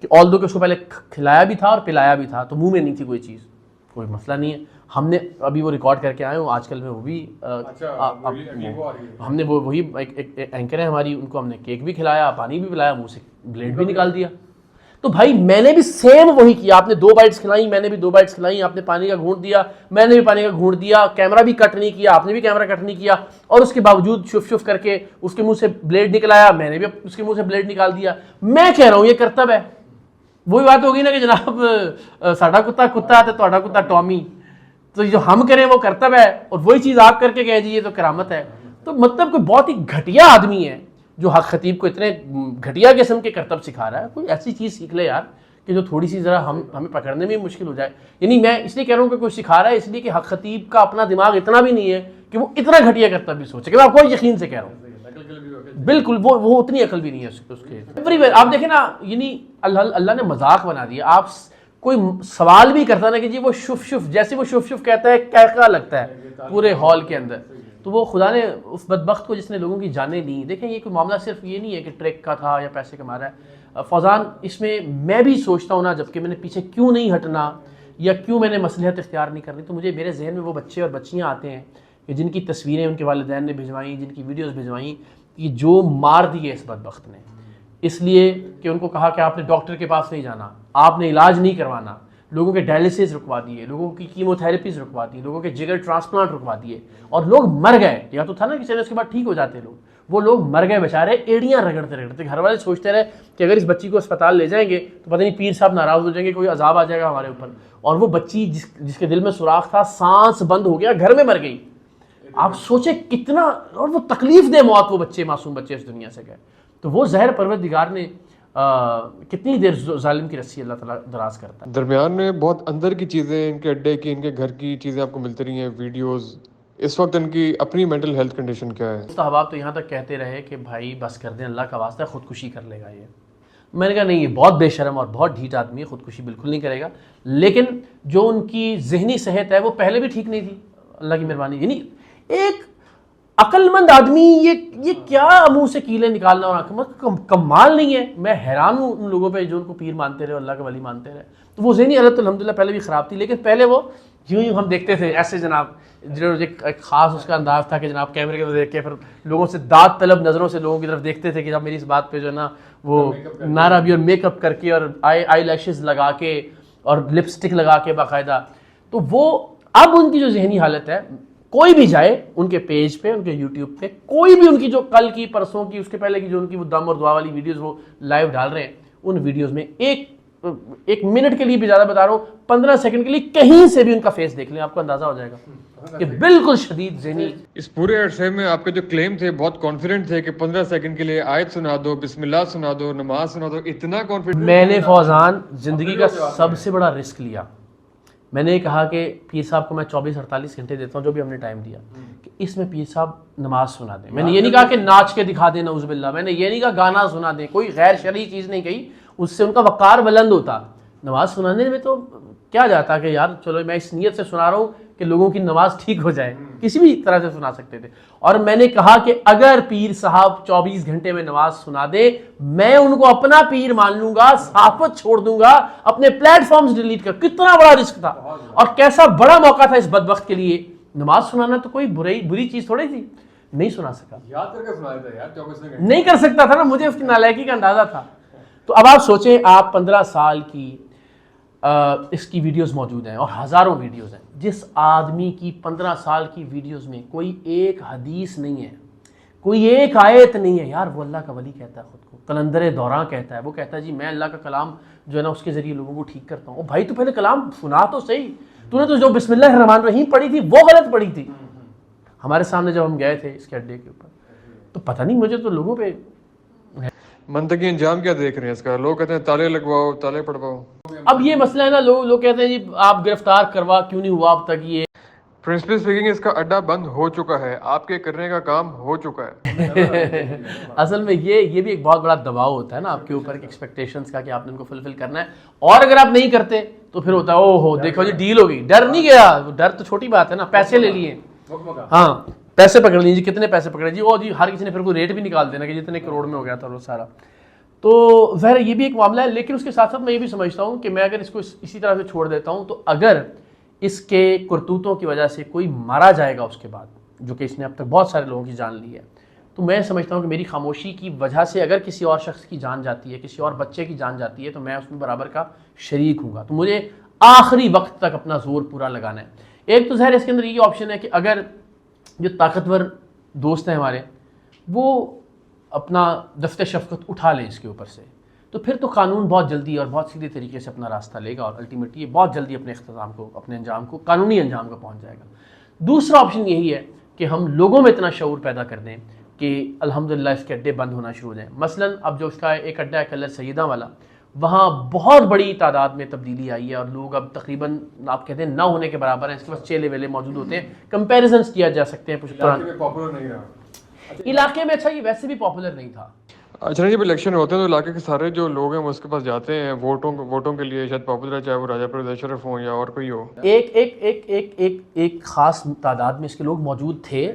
کہ آل دو کہ اس کو پہلے کھلایا بھی تھا اور پلایا بھی تھا, تو منہ میں نہیں تھی کوئی چیز, کوئی مسئلہ نہیں ہے. ہم نے ابھی وہ ریکارڈ کر کے آئے ہوں, آج کل میں وہ بھی ہم نے وہی ایک اینکر ہے ہماری, ان کو ہم نے کیک بھی کھلایا, پانی بھی پلایا, منہ سے بلیڈ بھی نکال دیا. تو بھائی میں نے بھی سیم وہی کیا, آپ نے 2 بائٹس کھلائیں, میں نے بھی 2 بائٹس کھلائیں, آپ نے پانی کا گھونٹ دیا, میں نے بھی پانی کا گھونٹ دیا, کیمرہ بھی کٹ نہیں کیا, آپ نے بھی کیمرہ کٹ نہیں کیا, اور اس کے باوجود شف شف کر کے اس کے منہ سے بلیڈ نکل آیا, میں نے بھی اس کے منہ سے بلیڈ نکال دیا. میں کہہ رہا ہوں یہ کرتب ہے. وہی بات ہوگی نا کہ جناب ساڈا کتا کتا ہے تہاڈا کتا ٹامی, تو جو ہم کریں وہ کرتب ہے, اور وہی چیز آپ کر کے کہیں جی یہ تو کرامت ہے. تو مطلب کوئی بہت ہی گھٹیا آدمی ہے جو حق خطیب کو اتنے گھٹیا قسم کے کرتب سکھا رہا ہے. کوئی ایسی چیز سیکھ لے یار کہ جو تھوڑی سی ذرا ہمیں پکڑنے میں مشکل ہو جائے. یعنی میں اس لیے کہہ رہا ہوں کہ کوئی سکھا رہا ہے اس لیے کہ حق خطیب کا اپنا دماغ اتنا بھی نہیں ہے کہ وہ اتنا گھٹیا کرتب بھی سوچے, کہ میں آپ کو یقین سے کہہ رہا ہوں بالکل وہ اتنی عقل بھی نہیں ہے اس کے. ایوری ویئر آپ دیکھیں نا, یعنی اللہ نے مذاق بنا دیا. آپ کوئی سوال بھی کرتا نا کہ جی وہ شف شف, جیسے وہ شف شف کہتا ہے کہکا لگتا ہے پورے ہال کے اندر, تو وہ خدا نے اس بدبخت کو جس نے لوگوں کی جانیں لی. دیکھیں یہ کوئی معاملہ صرف یہ نہیں ہے کہ ٹریک کا تھا یا پیسے کما رہا ہے. فوزان اس میں بھی سوچتا ہوں نا, جبکہ میں نے پیچھے کیوں نہیں ہٹنا یا کیوں میں نے مصلحت اختیار نہیں کرنی, تو مجھے میرے ذہن میں وہ بچے اور بچیاں آتے ہیں کہ جن کی تصویریں ان کے والدین نے بھجوائیں, جن کی ویڈیوز بھجوائیں, کہ جو مار دیے اس بدبخت نے, اس لیے کہ ان کو کہا کہ آپ نے ڈاکٹر کے پاس نہیں جانا, آپ نے علاج نہیں کروانا, لوگوں کے ڈائلسس رکوا دیے, لوگوں کی کیمو تھراپیز رکوا دی, لوگوں کے جگر ٹرانسپلانٹ رکوا دیے, اور لوگ مر گئے. یا تو تھا نا کہ چلے اس کے بعد ٹھیک ہو جاتے لوگ, وہ لوگ مر گئے بیچارے, ایڑیاں رگڑتے رگڑتے. گھر والے سوچتے رہے کہ اگر اس بچی کو اسپتال لے جائیں گے تو پتہ نہیں پیر صاحب ناراض ہو جائیں گے, کوئی عذاب آ جائے گا ہمارے اوپر. اور وہ بچی جس کے دل میں سوراخ تھا, سانس بند ہو گیا, گھر میں مر گئی. آپ سوچیں کتنا, اور وہ تکلیف دہ موت وہ بچے, معصوم بچے اس دنیا سے گئے. تو وہ زہر پروردگار نے کتنی دیر ظالم کی رسی اللہ تعالیٰ دراز کرتا ہے. درمیان میں بہت اندر کی چیزیں، ان کے اڈے کی، ان کے گھر کی چیزیں آپ کو ملتی رہی ہیں، ویڈیوز. اس وقت ان کی اپنی مینٹل ہیلتھ کنڈیشن کیا ہے؟ احباب تو یہاں تک کہتے رہے کہ بھائی بس کر دیں، اللہ کا واسطہ ہے، خودکشی کر لے گا یہ. میں نے کہا نہیں، یہ بہت بے شرم اور بہت ڈھیٹ آدمی ہے، خودکشی بالکل نہیں کرے گا. لیکن جو ان کی ذہنی صحت ہے وہ پہلے بھی ٹھیک نہیں تھی، اللہ کی مہربانی. یعنی ایک عقل مند آدمی یہ کیا منہ سے کیلیں نکالنا اور کمال نہیں ہے. میں حیران ہوں ان لوگوں پہ جو ان کو پیر مانتے رہے، اللہ کا ولی مانتے رہے. تو وہ ذہنی حالت الحمدللہ پہلے بھی خراب تھی، لیکن پہلے وہ یوں ہم دیکھتے تھے ایسے جناب، ایک خاص اس کا انداز تھا کہ جناب کیمرے کے دیکھ کے پھر لوگوں سے داد طلب نظروں سے لوگوں کی طرف دیکھتے تھے کہ جب میری اس بات پہ جو ہے نا وہ نعرہ بھی اور میک اپ کر کے اور آئی لیشز لگا کے اور لپسٹک لگا کے باقاعدہ. تو وہ اب ان کی جو ذہنی حالت ہے، کوئی بھی جائے ان کے پیج پہ، ان کے یوٹیوب پہ، کوئی بھی ان کی جو کل کی، پرسوں کی، اس کے پہلے کی جو ان کی وہ دم اور دعا والی ویڈیوز وہ لائیو ڈال رہے ہیں، ان ویڈیوز میں ایک منٹ کے لیے بھی زیادہ بتا رہا ہوں، 15 سیکنڈ کے لیے کہیں سے بھی ان کا فیس دیکھ لیں، آپ کو اندازہ ہو جائے گا کہ بالکل شدید ذہنی. اس پورے عرصے میں آپ کے جو کلیم تھے بہت کانفیڈنٹ تھے کہ 15 سیکنڈ کے لیے آیت سنا دو، بسم اللہ سنا دو، نماز سنا دو، اتنا کانفیڈنٹ. میں نے فوزان زندگی کا سب سے بڑا رسک لیا. میں نے کہا کہ پیر صاحب کو میں 24-48 گھنٹے دیتا ہوں، جو بھی ہم نے ٹائم دیا، کہ اس میں پیر صاحب نماز سنا دیں. میں نے یہ نہیں کہا کہ ناچ کے دکھا دیں، نعوذ باللہ. میں نے یہ نہیں کہا گانا سنا دیں، کوئی غیر شرعی چیز نہیں کہی، اس سے ان کا وقار بلند ہوتا. نماز سنانے میں تو کیا جاتا کہ یار چلو میں اس نیت سے سنا رہا ہوں کہ لوگوں کی نماز ٹھیک ہو جائے، کسی بھی طرح سے سنا سکتے تھے. اور میں نے کہا کہ اگر پیر صاحب 24 گھنٹے میں نماز سنا دے، میں ان کو اپنا پیر مان لوں گا، صحافت چھوڑ دوں گا، اپنے پلیٹ فارمز ڈیلیٹ کر. کتنا بڑا رسک تھا اور کیسا بڑا موقع تھا اس بدبخت کے لیے. نماز سنانا تو کوئی بری چیز تھوڑی تھی. نہیں سنا سکا، یاد کر کے سنا دیتا یار 24 گھنٹے. نہیں کر سکتا تھا نا، مجھے اس کی نالائکی کا اندازہ تھا. تو اب آپ سوچیں، آپ 15 سال کی اس کی ویڈیوز موجود ہیں اور ہزاروں ویڈیوز ہیں. جس آدمی کی 15 سال کی ویڈیوز میں کوئی ایک حدیث نہیں ہے، کوئی ایک آیت نہیں ہے، یار وہ اللہ کا ولی کہتا ہے خود کو، قلندر دوراں کہتا ہے. وہ کہتا ہے جی میں اللہ کا کلام جو ہے نا اس کے ذریعے لوگوں کو ٹھیک کرتا ہوں. بھائی تو پہلے کلام سنا تو صحیح، تو نے تو جو بسم اللہ الرحمن الرحیم پڑھی تھی وہ غلط پڑھی تھی. ہمارے سامنے جب ہم گئے تھے اس کے اڈے کے اوپر، تو پتہ نہیں مجھے تو لوگوں پہ منطقی انجام کیا دیکھ رہے ہیں اس کا؟ لوگ کہتے ہیں تالے لگواؤ، تالے پڑواؤ. اب یہ مسئلہ ہے نا، لوگ کہتے ہیں جی آپ گرفتار کروا کیوں نہیں ہوا اب تک. یہ پرنسپلی اسپیکنگ اس کا اڈا بند ہو چکا ہے، آپ کے کرنے کا کام ہو چکا ہے. اصل میں یہ بھی ایک بہت بڑا دباؤ ہوتا ہے نا آپ کے اوپر ایکسپیکٹیشنز کا، کہ آپ نے ان کو فلفل کرنا ہے، اور اگر آپ نہیں کرتے تو پھر ہوتا ہے او ہو دیکھو جی ڈیل ہو گئی. ڈر نہیں گیا، ڈر تو چھوٹی بات ہے نا، پیسے لے لیے، ہاں پیسے پکڑ لیجیے، کتنے پیسے پکڑے جی، او جی ہر کسی نے پھر کوئی ریٹ بھی نکال دینا کہ جتنے کروڑ میں ہو گیا تھا وہ سارا. تو ظاہر یہ بھی ایک معاملہ ہے. لیکن اس کے ساتھ ساتھ میں یہ بھی سمجھتا ہوں کہ میں اگر اس کو اسی طرح سے چھوڑ دیتا ہوں، تو اگر اس کے کرتوتوں کی وجہ سے کوئی مارا جائے گا اس کے بعد، جو کہ اس نے اب تک بہت سارے لوگوں کی جان لی ہے، تو میں سمجھتا ہوں کہ میری خاموشی کی وجہ سے اگر کسی اور شخص کی جان جاتی ہے، کسی اور بچے کی جان جاتی ہے، تو میں اس میں برابر کا شریک ہوں گا. تو مجھے آخری وقت تک اپنا زور پورا لگانا ہے. ایک تو ظاہر اس کے اندر یہ آپشن ہے کہ اگر جو طاقتور دوست ہیں ہمارے، وہ اپنا دفت شفقت اٹھا لیں اس کے اوپر سے، تو پھر تو قانون بہت جلدی اور بہت سیدھے طریقے سے اپنا راستہ لے گا اور الٹیمیٹلی بہت جلدی اپنے اختتام کو، اپنے انجام کو، قانونی انجام کو پہنچ جائے گا. دوسرا آپشن یہی ہے کہ ہم لوگوں میں اتنا شعور پیدا کر دیں کہ الحمدللہ اس کے اڈے بند ہونا شروع ہو جائیں. مثلاً اب جو اس کا ایک اڈا ہے کلر سیدہ والا، وہاں بہت بڑی تعداد میں تبدیلی آئی ہے اور لوگ اب تقریباً آپ کہتے ہیں نہ ہونے کے برابر ہیں. اس کے پاس چیلے ویلے موجود ہوتے ہیں، کمپیریزنس کیا جا سکتے ہیں. پاپولر نہیں رہا علاقے میں، اچھا یہ ویسے بھی پاپولر نہیں تھا. اچھا جب الیکشن ہوتے ہیں تو علاقے کے سارے جو لوگ ہیں وہ اس کے پاس جاتے ہیں ووٹوں کے لیے، شاید پاپولر ہے، چاہے وہ راجہ پر اشرف ہوں یا اور کوئی ہو. ایک خاص تعداد میں اس کے لوگ موجود تھے،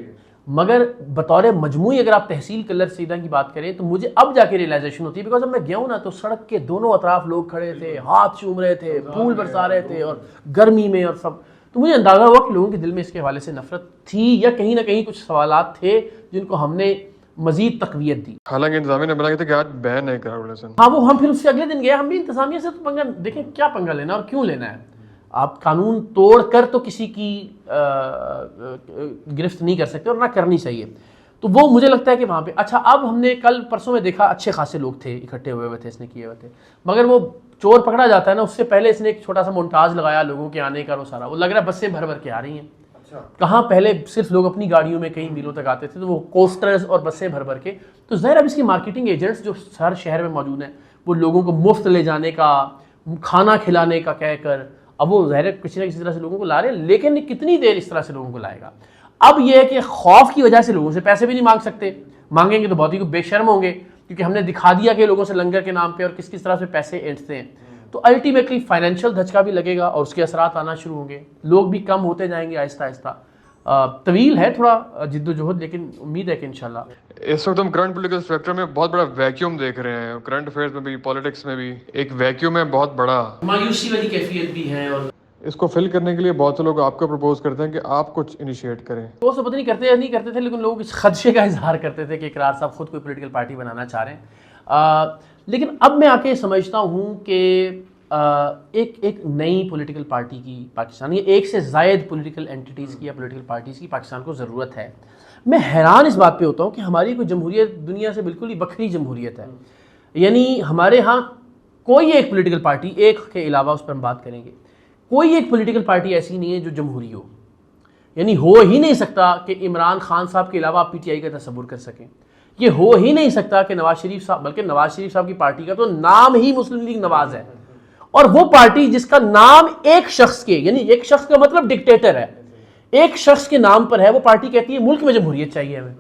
مگر بطور مجموعی اگر آپ تحصیل کلر سیدہ کی بات کریں تو مجھے اب جا کے ریئلائزیشن ہوتی ہے، بیکاز اب میں گیا ہوں نا تو سڑک کے دونوں اطراف لوگ کھڑے تھے، ہاتھ چوم رہے تھے، پھول برسا رہے تھے، اور گرمی میں اور سب. تو مجھے اندازہ ہوا کہ لوگوں کے دل میں اس کے حوالے سے نفرت تھی، یا کہیں نہ کہیں کچھ سوالات تھے جن کو ہم نے مزید تقویت دی. حالانکہ انتظامیہ نے بنا کہ آج بین ہے کراؤڈ لیسن. ہاں وہ ہم پھر اس سے اگلے دن گئے. ہم بھی انتظامیہ سے تو پنگا دیکھیں کیا پنگا لینا اور کیوں لینا ہے. آپ قانون توڑ کر تو کسی کی گرفت نہیں کر سکتے اور نہ کرنی چاہیے. تو وہ مجھے لگتا ہے کہ وہاں پہ اچھا، اب ہم نے کل پرسوں میں دیکھا اچھے خاصے لوگ تھے، اکٹھے ہوئے تھے، اس نے کیے ہوئے تھے، مگر وہ چور پکڑا جاتا ہے نا، اس سے پہلے اس نے ایک چھوٹا سا مونٹاج لگایا لوگوں کے آنے کا. وہ سارا وہ لگ رہا ہے بسیں بھر بھر کے آ رہی ہیں. کہاں پہلے صرف لوگ اپنی گاڑیوں میں کئی میلوں تک آتے تھے، تو وہ کوسٹرز اور بسیں بھر بھر کے. تو ظاہر اب اس کی مارکیٹنگ ایجنٹس جو ہر شہر میں موجود ہیں وہ لوگوں کو مفت لے جانے کا، کھانا کھلانے کا کہہ کر، اب وہ ظاہر ہے کسی نہ کسی طرح سے لوگوں کو لا رہے ہیں، لیکن کتنی دیر اس طرح سے لوگوں کو لائے گا؟ اب یہ ہے کہ خوف کی وجہ سے لوگوں سے پیسے بھی نہیں مانگ سکتے، مانگیں گے تو بہت ہی بے شرم ہوں گے، کیونکہ ہم نے دکھا دیا کہ لوگوں سے لنگر کے نام پہ اور کس طرح سے پیسے اینٹتے ہیں. تو الٹیمیٹلی فائنینشیل دھچکا بھی لگے گا اور اس کے اثرات آنا شروع ہوں گے، لوگ بھی کم ہوتے جائیں گے آہستہ آہستہ. طویل ہے تھوڑا جد و جہد، لیکن امید ہے کہ انشاءاللہ. اس وقت ہم کرنٹ پولیٹیکل اسپیکٹرم میں بہت بڑا ویکیوم دیکھ رہے ہیں، کرنٹ افیئرز میں بھی، پالیٹکس میں بھی ایک ویکیوم ہے بہت بڑا، مایوسی والی کیفیت بھی ہے. اور اس کو فل کرنے کے لیے بہت سے لوگ آپ کو پرپوز کرتے ہیں کہ آپ کچھ انیشیٹ کریں. وہ سب پتہ نہیں کرتے یا نہیں کرتے تھے، لیکن لوگ اس خدشے کا اظہار کرتے تھے کہ اقرار صاحب خود کوئی پولیٹیکل پارٹی بنانا چاہ رہے ہیں. لیکن اب میں آ کے سمجھتا ہوں کہ ایک نئی پولیٹیکل پارٹی کی پاکستان، یا ایک سے زائد پولیٹیکل اینٹیٹیز کی یا پولیٹیکل پارٹیز کی پاکستان کو ضرورت ہے. میں حیران اس بات پہ ہوتا ہوں کہ ہماری کوئی جمہوریت دنیا سے بالکل ہی بکھری جمہوریت ہے. یعنی ہمارے ہاں کوئی ایک پولیٹیکل پارٹی، ایک کے علاوہ اس پر ہم بات کریں گے، کوئی ایک پولیٹیکل پارٹی ایسی نہیں ہے جو جمہوری ہو. یعنی ہو ہی نہیں سکتا کہ عمران خان صاحب کے علاوہ آپ پی ٹی آئی کا تصور کر سکیں. یہ ہو ہی نہیں سکتا کہ نواز شریف صاحب، بلکہ نواز شریف صاحب کی پارٹی کا تو نام ہی مسلم لیگ نواز ہے، اور وہ پارٹی جس کا نام ایک شخص کے، یعنی ایک شخص کا مطلب ڈکٹیٹر ہے، ایک شخص کے نام پر ہے، وہ پارٹی کہتی ہے ملک میں جمہوریت چاہیے ہمیں.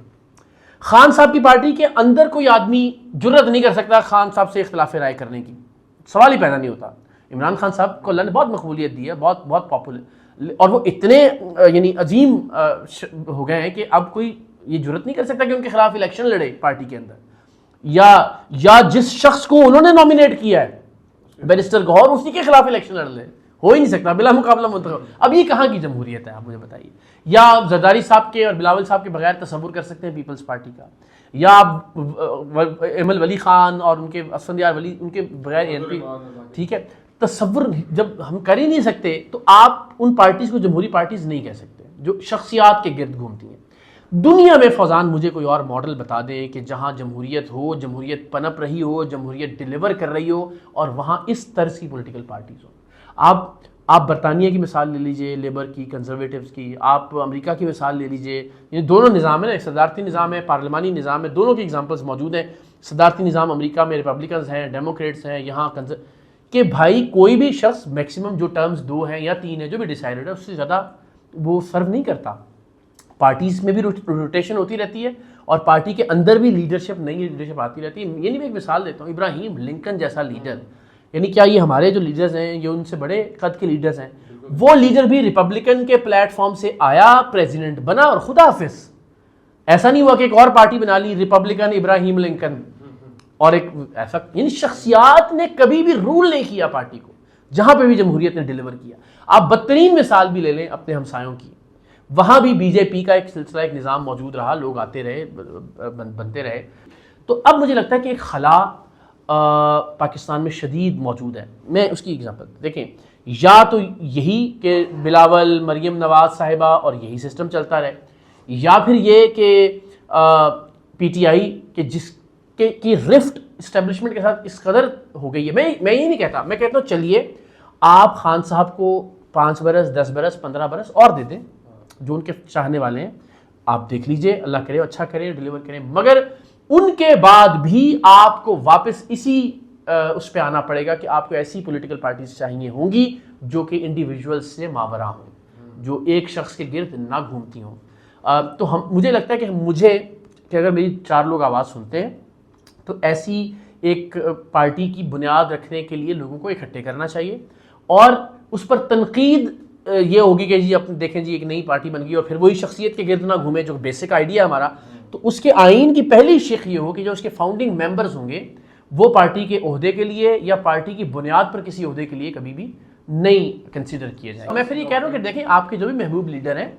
خان صاحب کی پارٹی کے اندر کوئی آدمی جرت نہیں کر سکتا خان صاحب سے اختلاف رائے کرنے کی، سوال ہی پیدا نہیں ہوتا. عمران خان صاحب کو اللہ نے بہت مقبولیت دی ہے، بہت بہت پاپولر، اور وہ اتنے یعنی عظیم ہو گئے ہیں کہ اب کوئی یہ جرت نہیں کر سکتا کہ ان کے خلاف الیکشن لڑے پارٹی کے اندر، یا جس شخص کو انہوں نے نامینیٹ کیا ہے بیرسٹر گوہر، اسی کے خلاف الیکشن لڑ لے. ہو ہی نہیں سکتا، بلا مقابلہ منتخب. اب یہ کہاں کی جمہوریت ہے آپ مجھے بتائیے؟ یا آپ زرداری صاحب کے اور بلاول صاحب کے بغیر تصور کر سکتے ہیں پیپلز پارٹی کا؟ یا آپ ایمل ولی خان اور ان کے اسفندیار ولی، ان کے بغیر اے این پی، ٹھیک ہے، تصور جب ہم کر ہی نہیں سکتے تو آپ ان پارٹیز کو جمہوری پارٹیز نہیں کہہ سکتے جو شخصیات کے گرد گھومتی ہیں. دنیا میں فوزان مجھے کوئی اور ماڈل بتا دے کہ جہاں جمہوریت ہو، جمہوریت پنپ رہی ہو، جمہوریت ڈیلیور کر رہی ہو، اور وہاں اس طرز کی پولیٹیکل پارٹیز ہوں. آپ برطانیہ کی مثال لے لیجئے، لیبر کی، کنزرویٹیوز کی، آپ امریکہ کی مثال لے لیجئے. یعنی دونوں نظام ہیں نا، ایک صدارتی نظام ہے، پارلیمانی نظام ہے، دونوں کی ایگزامپلس موجود ہیں. صدارتی نظام امریکہ میں ریپبلکنز ہیں، ڈیموکریٹس ہیں، یہاں کہ بھائی کوئی بھی شخص میکسیمم جو ٹرمز 2 ہیں یا 3 ہیں جو بھی ڈیسائیڈڈ ہے، اس سے زیادہ وہ سرو نہیں کرتا. پارٹیز میں بھی روٹیشن ہوتی رہتی ہے، اور پارٹی کے اندر بھی لیڈرشپ، نئی لیڈرشپ آتی رہتی ہے. یعنی میں ایک مثال دیتا ہوں، ابراہیم لنکن جیسا لیڈر، یعنی کیا یہ ہمارے جو لیڈرز ہیں یہ ان سے بڑے قد کے لیڈرز ہیں؟ وہ لیڈر بھی ریپبلکن کے پلیٹ فارم سے آیا، پریزیڈنٹ بنا، اور خدا حافظ. ایسا نہیں ہوا کہ ایک اور پارٹی بنا لی، ریپبلکن ابراہیم لنکن، اور ایک ایسا، یعنی شخصیات نے کبھی بھی رول نہیں کیا پارٹی کو، جہاں پہ بھی جمہوریت نے ڈیلیور کیا. آپ بدترین مثال بھی لے لیں اپنے ہمسایوں کی، وہاں بھی بی جے پی کا ایک سلسلہ، ایک نظام موجود رہا، لوگ آتے رہے، بنتے رہے. تو اب مجھے لگتا ہے کہ ایک خلا پاکستان میں شدید موجود ہے. میں اس کی ایگزامپل دیکھیں، یا تو یہی کہ بلاول، مریم نواز صاحبہ اور یہی سسٹم چلتا رہے، یا پھر یہ کہ پی ٹی آئی کہ جس کی رفٹ اسٹیبلشمنٹ کے ساتھ اس قدر ہو گئی ہے. میں یہ نہیں کہتا، میں کہتا ہوں چلیے آپ خان صاحب کو 5 برس 10 برس 15 برس اور دے دیں، جو ان کے چاہنے والے ہیں، آپ دیکھ لیجئے، اللہ کرے اچھا کرے، ڈیلیور کریں. مگر ان کے بعد بھی آپ کو واپس اسی اس پہ آنا پڑے گا کہ آپ کو ایسی پولیٹیکل پارٹیز چاہیے ہوں گی جو کہ انڈیویجولز سے ماورا ہوں، جو ایک شخص کے گرد نہ گھومتی ہوں. تو مجھے لگتا ہے کہ اگر میری 4 لوگ آواز سنتے ہیں تو ایسی ایک پارٹی کی بنیاد رکھنے کے لیے لوگوں کو اکٹھے کرنا چاہیے، اور اس پر تنقید یہ ہوگی کہ جی اپنے دیکھیں جی ایک نئی پارٹی بن گئی اور پھر وہی شخصیت کے گرد نہ گھومے، جو بیسک آئیڈیا ہمارا. تو اس کے آئین کی پہلی شق یہ ہو کہ جو اس کے فاؤنڈنگ ممبرز ہوں گے وہ پارٹی کے عہدے کے لیے یا پارٹی کی بنیاد پر کسی عہدے کے لیے کبھی بھی نہیں کنسیڈر کیے جائیں. میں پھر یہ کہہ رہا ہوں کہ دیکھیں آپ کے جو بھی محبوب لیڈر ہیں،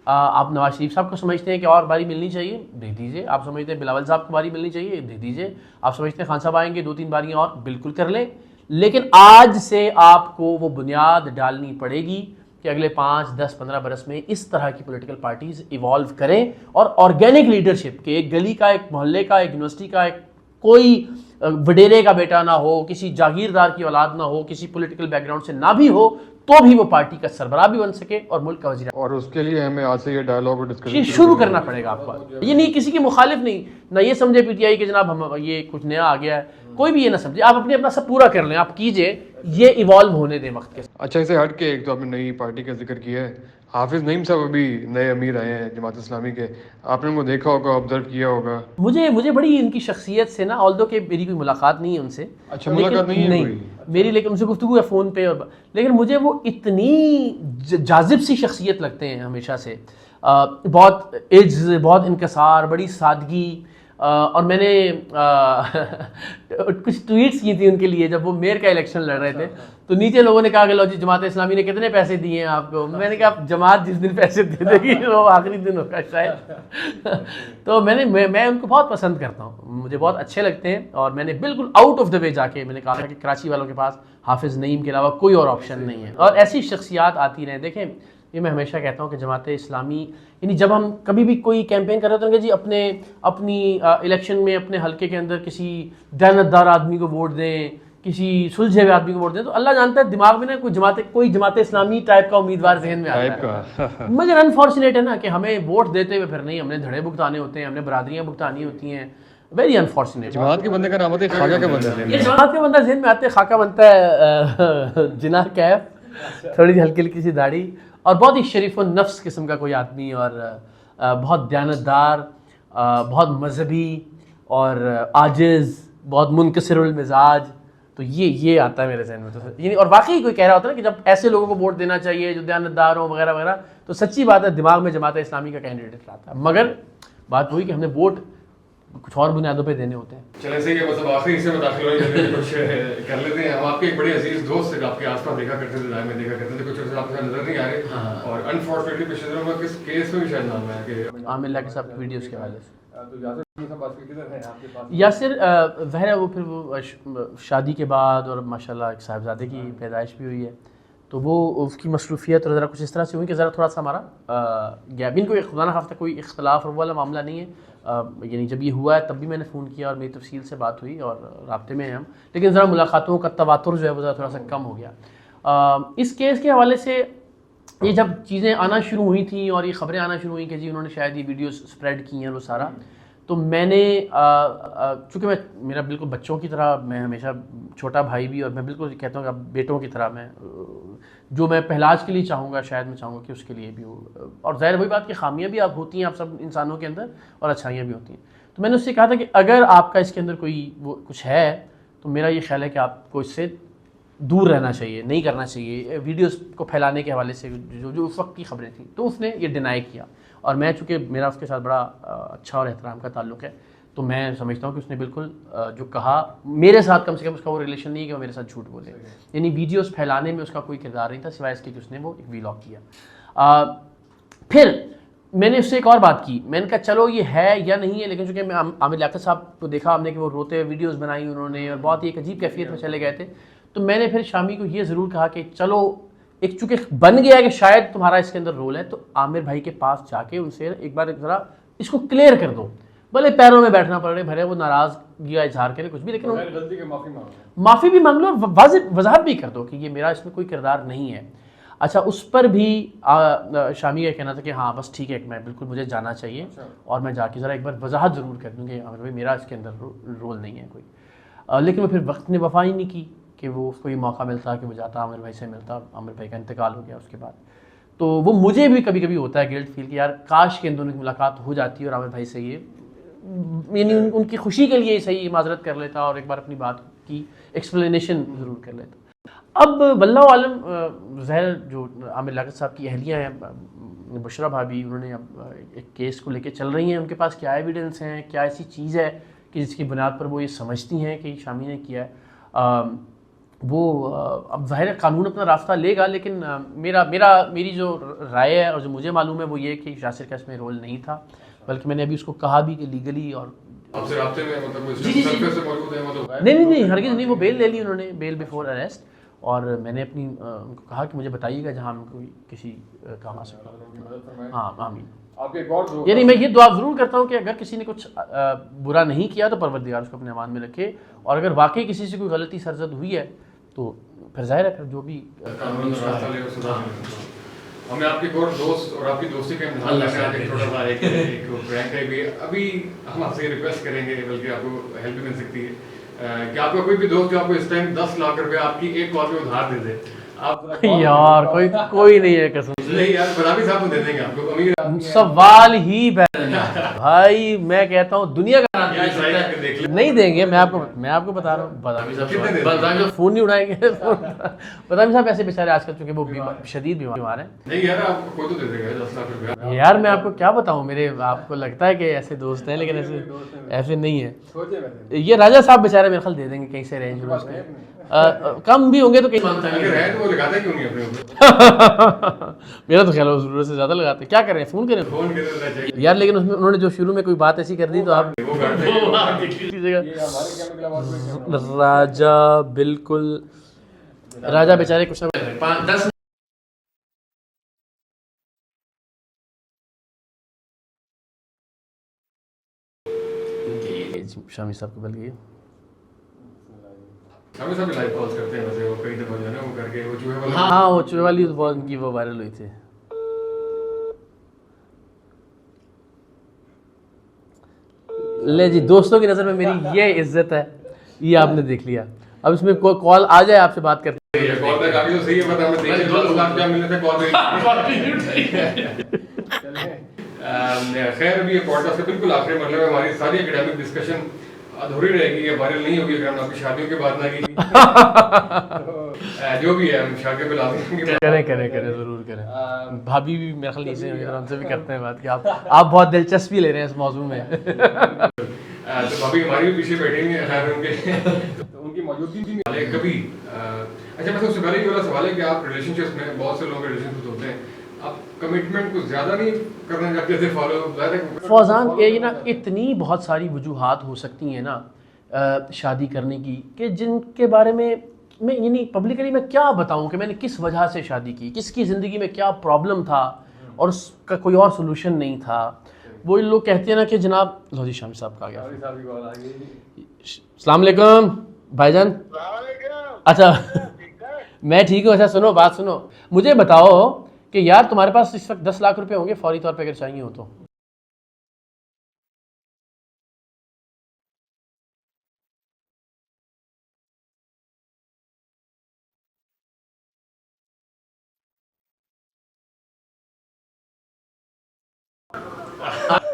آپ نواز شریف صاحب کو سمجھتے ہیں کہ اور باری ملنی چاہیے، دے دیجیے. آپ سمجھتے ہیں بلاول صاحب کو باری ملنی چاہیے، دے دیجیے. آپ سمجھتے ہیں خان صاحب آئیں گے 2-3 باریاں اور، بالکل کر لیں. لیکن آج سے آپ کو وہ بنیاد ڈالنی پڑے گی کہ اگلے 5, 10, 15 برس میں اس طرح کی پولیٹیکل پارٹیز ایوالو کریں، اور آرگینک لیڈرشپ کے ایک گلی کا، ایک محلے کا، ایک یونیورسٹی کا، ایک کوئی وڈیرے کا بیٹا نہ ہو، کسی جاگیردار کی اولاد نہ ہو، کسی پولیٹیکل بیک گراؤنڈ سے نہ بھی ہو، تو بھی وہ پارٹی کا سربراہ بھی بن سکے اور ملک کا وزیر. اور اس کے لیے ہمیں آج سے یہ ڈائلاگ اور ڈسکشن شروع کرنا پڑے گا آپ کو. یہ نہیں کسی کی مخالف نہیں، نہ یہ سمجھے پی ٹی آئی کہ جناب ہم یہ کچھ نیا آ گیا ہے. کوئی بھی یہ نہ سمجھے, آپ اپنا سب پورا کر لیں, آپ کیجئے, یہ ایوالو ہونے دیں وقت کے ساتھ. اچھا, اسے ہٹ کے ایک تو آپ نے نئی پارٹی کا ذکر کیا ہے, حافظ نعیم صاحب ابھی نئے امیر آئے ہیں جماعت اسلامی کے, آپ نے ان کو دیکھا ہوگا, آبزرو کیا ہوگا. مجھے بڑی ان کی شخصیت سے نا, آلدو کہ میری کوئی ملاقات نہیں ہے ان سے. اچھا, ملاقات نہیں ہے کوئی میری, لیکن ان سے گفتگو ہے فون پہ, اور لیکن مجھے وہ اتنی جاذب سی شخصیت لگتے ہیں ہمیشہ سے, بہت عجز, بہت انکسار, بڑی سادگی. اور میں نے کچھ ٹویٹس کی تھی ان کے لیے جب وہ میئر کا الیکشن لڑ رہے تھے, تو نیچے لوگوں نے کہا کہ لو جی جماعت اسلامی نے کتنے پیسے دیے ہیں آپ کو. میں نے کہا جماعت جس دن پیسے دے دے گی وہ آخری دن ہوگا شاید. تو میں ان کو بہت پسند کرتا ہوں, مجھے بہت اچھے لگتے ہیں, اور میں نے بالکل آؤٹ آف دا وے جا کے میں نے کہا کہ کراچی والوں کے پاس حافظ نعیم کے علاوہ کوئی اور آپشن نہیں ہے, اور ایسی شخصیات آتی رہیں. دیکھیں, یہ میں ہمیشہ کہتا ہوں کہ جماعت اسلامی, یعنی جب ہم کبھی بھی کوئی کیمپین کر رہے ہوتے ہیں کہ جی اپنی الیکشن میں اپنے حلقے کے اندر کسی دیانتدار آدمی کو ووٹ دیں, کسی سلجھے ہوئے آدمی کو ووٹ دیں, تو اللہ جانتا ہے دماغ میں نا کوئی جماعت اسلامی ٹائپ کا امیدوار ذہن میں آتا ہے. مگر انفارچونیٹ ہے نا کہ ہمیں ووٹ دیتے ہوئے پھر نہیں, ہم نے دھڑے بھگتانے ہوتے ہیں, ہم نے برادریاں بھگتانی ہوتی ہیں. Very unfortunate. جماعت کے بندے کا نام آتا ہے خاکہ کا بندہ, یہ جماعت کے بندہ ذہن میں آتے ہیں, خاکہ بنتا ہے جناح کیف, تھوڑی سی ہلکی ہلکی سی داڑھی, اور بہت ہی شریف النفس قسم کا کوئی آدمی, اور بہت دیانتدار, بہت مذہبی, اور عاجز, بہت منکسر المزاج. تو یہ آتا ہے میرے ذہن میں. تو یعنی اور واقعی کوئی کہہ رہا ہوتا ہے نا کہ جب ایسے لوگوں کو ووٹ دینا چاہیے جو دیانتدار ہوں وغیرہ وغیرہ, تو سچی بات ہے دماغ میں جماعت اسلامی کا کینڈیڈیٹ آتا ہے. مگر بات وہی کہ ہم نے ووٹ کچھ اور بنیادوں پہ دینے ہوتے ہیں. چلیں صحیح ہے, مطلب آخری حصے میں داخل ہونے کچھ کر لیتے ہیں. ہم آپ کے ایک بڑے عزیز دوست سے آپ کے آس پاس دیکھا کرتے تھے, میں دیکھا کرتے تھے, کچھ آپ کے نظر نہیں آ رہے, اور انفارچونیٹلی پچھلے دنوں میں کس کیس میں بھی شاید نام ہے کہ عامر لاکھی صاحب کی ویڈیوز کے حوالے سے. یاسر ظاہر ہے وہ پھر وہ شادی کے بعد, اور ماشاءاللہ ایک صاحبزادے کی پیدائش بھی ہوئی ہے, تو وہ اس کی مصروفیت اور ذرا کچھ اس طرح سے ہوئی کہ ذرا تھوڑا سا ہمارا گیپ. ان کو خدا نخواستہ کوئی اختلاف والا معاملہ نہیں ہے, یعنی جب یہ ہوا ہے تب بھی میں نے فون کیا اور میری تفصیل سے بات ہوئی اور رابطے میں ہیں ہم, لیکن ذرا ملاقاتوں کا تواتر جو ہے وہ ذرا تھوڑا سا کم ہو گیا. اس کیس کے حوالے سے یہ جب چیزیں آنا شروع ہوئی تھیں اور یہ خبریں آنا شروع ہوئیں کہ جی انہوں نے شاید یہ ویڈیوز اسپریڈ کی ہیں وہ سارا, تو میں نے چونکہ میرا بالکل بچوں کی طرح, میں ہمیشہ چھوٹا بھائی بھی, اور میں بالکل کہتا ہوں کہ بیٹوں کی طرح میں جو میں پہلاج کے لیے چاہوں گا شاید میں چاہوں گا کہ اس کے لیے بھی ہو. اور ظاہر وہی بات کہ خامیاں بھی آپ ہوتی ہیں آپ سب انسانوں کے اندر, اور اچھائیاں بھی ہوتی ہیں. تو میں نے اس سے کہا تھا کہ اگر آپ کا اس کے اندر کوئی وہ کچھ ہے تو میرا یہ خیال ہے کہ آپ کو اس سے دور رہنا چاہیے, نہیں کرنا چاہیے ویڈیوز کو پھیلانے کے حوالے سے جو اس وقت کی خبریں تھیں. تو اس نے یہ ڈینائی کیا, اور میں چونکہ میرا اس کے ساتھ بڑا اچھا اور احترام کا تعلق ہے, تو میں سمجھتا ہوں کہ اس نے بالکل جو کہا میرے ساتھ, کم سے کم اس کا وہ ریلیشن نہیں ہے کہ وہ میرے ساتھ جھوٹ بولے, یعنی ویڈیوز پھیلانے میں اس کا کوئی کردار نہیں تھا سوائے اس کے کہ اس نے وہ ایک ویلاگ کیا. پھر میں نے اس سے ایک اور بات کی, میں نے کہا چلو یہ ہے یا نہیں ہے, لیکن چونکہ میں عامر لیاقت صاحب کو دیکھا ہم نے کہ وہ روتے ہوئے ویڈیوز بنائی انہوں نے, اور بہت ہی ایک عجیب کیفیت میں چلے گئے تھے. تو میں نے پھر شامی کو یہ ضرور کہا کہ چلو ایک چونکہ بن گیا کہ شاید تمہارا اس کے اندر رول ہے, تو عامر بھائی کے پاس جا کے ان سے ایک بار ذرا اس کو کلیئر کر دو. بھلے پیروں میں بیٹھنا پڑ رہے, بھلے وہ ناراضگی کا اظہار کرے کچھ بھی, لیکن غلطی کے معافی بھی مانگ لو, اور واضح وضاحت بھی کر دو کہ یہ میرا اس میں کوئی کردار نہیں ہے. اچھا, اس پر بھی شامی کا کہنا تھا کہ ہاں بس ٹھیک ہے, میں بالکل مجھے جانا چاہیے, اور میں جا کے ذرا ایک بار وضاحت ضرور کر دوں کہ عامر بھائی میرا اس کے اندر رول نہیں ہے کوئی. لیکن وہ پھر وقت نے وفا ہی نہیں کی کہ وہ اس کو یہ موقع ملتا کہ وہ جاتا عامر بھائی سے ملتا. عامر بھائی کا انتقال ہو گیا اس کے بعد. تو وہ مجھے بھی کبھی کبھی ہوتا ہے گلٹ فیل کہ یار کاش کہ ان دونوں کی ملاقات ہو جاتی اور عامر بھائی سے یہ یعنی ان کی خوشی کے لیے صحیح معذرت کر لیتا اور ایک بار اپنی بات کی ایکسپلینیشن ضرور کر لیتا. اب واللہ عالم, ظاہر جو عامر لیاقت صاحب کی اہلیہ ہیں بشرا بھابی, انہوں نے اب ایک کیس کو لے کے چل رہی ہیں, ان کے پاس کیا ایویڈنس ہیں, کیا ایسی چیز ہے کہ جس کی بنیاد پر وہ یہ سمجھتی ہیں کہ شامی نے کیا ہے. وہ اب ظاہر قانون اپنا راستہ لے گا, لیکن میری جو رائے ہے اور جو مجھے معلوم ہے وہ یہ کہ یاسر کا اس میں رول نہیں تھا, بلکہ میں نے ابھی اس کو کہا بھی کہ لیگلی اور آپ سے رابطے میں مطلب سرفیس سے موجود ہیں, مطلب نہیں ہرگز نہیں, وہ بیل لے لی انہوں نے, بیل بیفور اریسٹ, اور میں نے اپنی ان کو کہا کہ مجھے بتائیے گا جہاں ہم کوئی کسی کام آ سکتا ہے. ہاں آمین. یعنی میں یہ دعا ضرور کرتا ہوں کہ اگر کسی نے کچھ برا نہیں کیا تو پروردگار اس کو اپنے امان میں رکھے, اور اگر واقعی کسی سے کوئی غلطی سرزد ہوئی ہے تو پھر ظاہر ہے پھر جو بھی ہمیں آپ کے اور دوست اور آپ کی دوستی کا امتحان لینا ہے, تھوڑا سا ایک پرینک ہے بھی, ابھی ہم آپ سے ریکویسٹ کریں گے, بلکہ آپ کو ہیلپ بھی مل سکتی ہے. کہ آپ کا کوئی بھی دوست جو آپ کو اس ٹائم 10 لاکھ روپے آپ کی ایک کال پہ ادھار دے دے, آپ یار کوئی نہیں ہے قسم نہیں یار بلابی صاحب کو دے دیں گے آپ کو, امیر سوال ہی بھائی میں کہتا ہوں دنیا کا نہیں دیں گے. میں آپ کو بتا رہا ہوں, بادامی صاحب فون نہیں اٹھائیں گے. بادامی صاحب ایسے بیچارے آج کل چونکہ وہ شدید بیمار ہیں. نہیں یار آپ کو کوئی تو دے دے گا 10 لاکھ روپے. یار میں آپ کو کیا بتاؤں, میرے آپ کو لگتا ہے کہ ایسے دوست ہیں لیکن ایسے نہیں ہیں. یہ راجہ صاحب بیچارے میرے خیال دے دیں گے کہیں سے رینج روورز کے, کم بھی ہوں گے تو کہیں میرا تو خیال ہے ضرورت سے زیادہ لگاتے. کیا کریں, فون کریں یار, لیکن اس میں انہوں نے جو شروع میں کوئی بات ایسی کر دی تو آپ راجہ بالکل راجہ بیچارے کچھ نہ 10 شامی صاحب کو بل گئی. ہاں وہ چوہے والی بہت ان کی وہ وائرل ہوئی تھی. لے جی دوستوں کی نظر میں میری یہ عزت ہے, یہ آپ نے دیکھ لیا. اب اس میں کوئی کال آ جائے آپ سے بات کرتے ہیں. خیر ابھی یہ پوڈکاسٹ کا بالکل آخری مطلب ہے, ہماری ساری اکیڈیمک ڈسکشن ادھوری رہے گی, یہ وائرل نہیں ہوگی اگر ہم آپ کی شادیوں کی بات نہ کی. جو بھی ہے ہم شادیوں پہ لازمی کریں ضرور کریں. بھابھی بھی میرے خیال نیچے ہم سے بھی کرتے ہیں بات کہ آپ بہت دلچسپی لے رہے ہیں اس موضوع میں. تو بھابھی ہماری بھی پیچھے بیٹھیں گے, خیر ان کی موجودگی بھی کبھی. اچھا بس اس سے پہلے یہ والا سوال ہے کہ آپ ریلیشن شپس میں بہت سے لوگ کے ریلیشن شپس ہوتے ہیں, آپ کمٹمنٹ کو زیادہ نہیں کرنا چاہتے تھے فالو. فوزان یہ نا اتنی بہت ساری وجوہات ہو سکتی ہیں نا شادی کرنے کی کہ جن کے بارے میں یعنی پبلکلی میں کیا بتاؤں کہ میں نے کس وجہ سے شادی کی, کس کی زندگی میں کیا پرابلم تھا اور اس کا کوئی اور سولوشن نہیں تھا. وہ لوگ کہتے ہیں نا کہ جناب لو جی شامی صاحب کا آ گیا. السلام علیکم بھائی جان. اچھا میں ٹھیک ہوں. اچھا سنو بات سنو, مجھے بتاؤ کہ یار تمہارے پاس اس وقت 10 لاکھ روپے ہوں گے فوری طور پہ اگر چاہیے ہو تو؟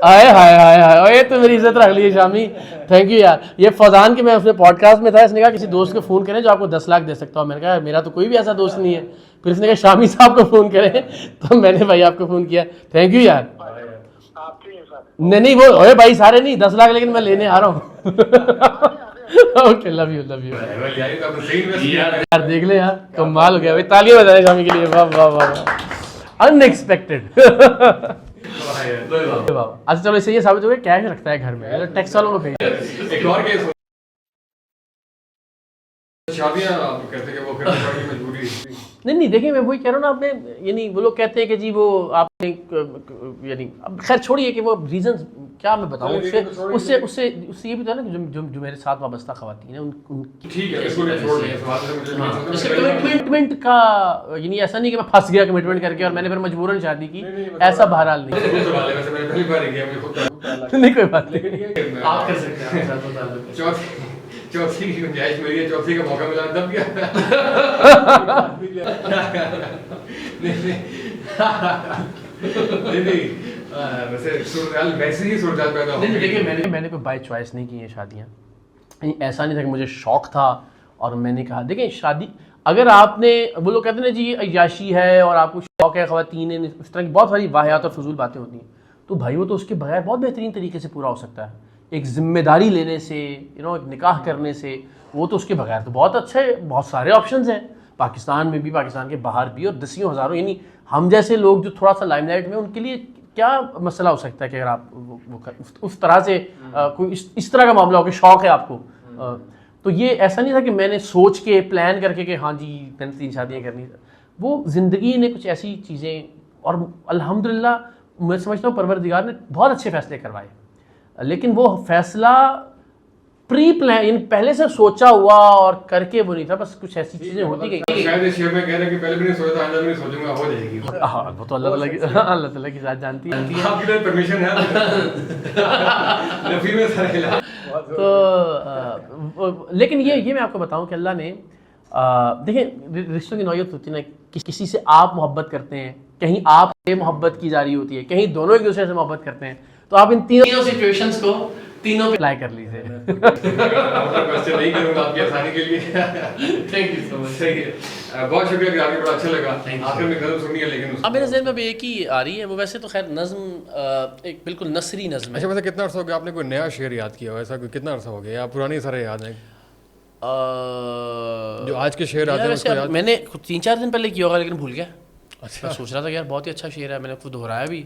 ہائے ہائے ہائے ہائے, یہ تو میری عزت رکھ لی ہے شامی, تھینک یو یار. یہ فوزان کے میں اس نے پوڈ کاسٹ میں تھا, اس نے کہا کسی دوست کو فون کریں جو آپ کو 10 لاکھ دے سکتا ہوں. میں نے کہا میرا تو کوئی بھی ایسا دوست نہیں ہے. پھر اس نے کہا شامی صاحب کو فون کریں, تو میں نے بھائی آپ کو فون کیا. تھینک یو یار. نہیں وہ اوے بھائی سارے نہیں 10 لاکھ, لیکن میں لینے آ رہا ہوں. اوکے لو یو یار. دیکھ لیں یار کمال ہو گیا بھائی, تالیاں بجا رہے شامی کے لیے. واہ واہ واہ, ان ایکسپیکٹڈ. اچھا چلو اس سے یہ ثابت ہو گیا کیش رکھتا ہے گھر میں, ٹیکس والوں کو بھیج. ایک اور کیس شادیاں آپ کہتے ہیں کہ وہ مجبوری. نہیں دیکھیں میں وہی کہہ رہا ہوں نا, آپ نے یعنی وہ لوگ کہتے ہیں کہ جی وہ آپ نے یعنی اب خیر چھوڑیے کہ وہ ریزنز کیا میں بتاؤں. اس سے یہ بھی تھا نا کہ جو میرے ساتھ وابستہ خواتین ہیں ان کمٹمنٹ کا یعنی ایسا نہیں کہ میں پھنس گیا کمٹمنٹ کر کے اور میں نے پھر مجبوراً شادی کی, ایسا بہرحال نہیں. نہیں کوئی بات نہیں, آپ کر سکتے ہیں. چوتھی کی گنجائش میری ہے, چوتھی کا موقع ملا تب کیا. ویسے ہی صورتحال پیدا ہو. دیکھیے میں نے کوئی بائی چوائس نہیں کی ہیں شادیاں. ایسا نہیں تھا کہ مجھے شوق تھا اور میں نے کہا. دیکھیں شادی اگر آپ نے وہ لوگ کہتے ہیں نا جی عیاشی ہے اور آپ کو شوق ہے, خواتین اس طرح کی بہت ساری واحیات اور فضول باتیں ہوتی ہیں, تو بھائی وہ تو اس کے بغیر بہت بہترین طریقے سے پورا ہو سکتا ہے. ایک ذمہ داری لینے سے ایک نکاح کرنے سے, وہ تو اس کے بغیر تو بہت اچھے بہت سارے آپشنز ہیں پاکستان میں بھی, پاکستان کے باہر بھی, اور دسیوں ہزاروں یعنی ہم جیسے لوگ جو تھوڑا سا لائم لائٹ میں, ان کے لیے کیا مسئلہ ہو سکتا ہے کہ اگر آپ اس طرح سے کوئی اس طرح کا معاملہ ہو کہ شوق ہے آپ کو. تو یہ ایسا نہیں تھا کہ میں نے سوچ کے پلان کر کے کہ ہاں جی میں نے 3 شادیاں کرنی. وہ زندگی نے کچھ ایسی چیزیں, اور الحمدللہ میں سمجھتا ہوں پروردگار نے بہت اچھے فیصلے کروائے, لیکن وہ فیصلہ پری پلان یعنی پہلے سے سوچا ہوا اور کر کے وہ نہیں تھا, بس کچھ ایسی چیزیں ہوتی گئی. شاید اس شعر میں کہہ رہے کہ پہلے بھی نہیں سوچا تھا, آئندہ بھی نہیں سوچوں گا, ہو جائے گی. ہاں وہ تو اللہ تعالیٰ کی ذات جانتی ہے. آپ کی طرف پرمیشن ہے نفی میں سارے خلاف. تو لیکن یہ میں آپ کو بتاؤں کہ اللہ نے دیکھیں رشتوں کی نوعیت ہوتی ہے نا, کسی سے آپ محبت کرتے ہیں, کہیں آپ سے محبت کی جا رہی ہوتی ہے, کہیں دونوں ایک دوسرے سے محبت کرتے ہیں, تو آپ ان تینوں سچویشنز کو تینوں پہ اپلائی کر لیجیے. کوسچن نہیں کروں گا آپ کی آسانی کے لیے. تھینک یو سو مچ. صحیح ہے, بہت شکریہ کہ آپ کو بڑا اچھا لگا. آخر میں نظم سنی ہے لیکن اب میرے ذہن میں بھی ایک ہی آ رہی ہے, وہ ویسے تو خیر نظم ایک بالکل نثری نظم ہے. اچھا ویسے کتنا عرصہ ہو گیا آپ نے کوئی نیا شعر یاد کیا ہو, ایسا کوئی کتنا عرصہ ہو گیا, یا پرانی سارے یاد ہیں جو آج کے شعر آتے ہیں اس کو یاد؟ میں نے 3-4 دن پہلے کیا ہوگا لیکن بھول گیا. اچھا سوچ رہا تھا کہ یار بہت ہی اچھا شعر ہے, میں نے خود دہرایا بھی,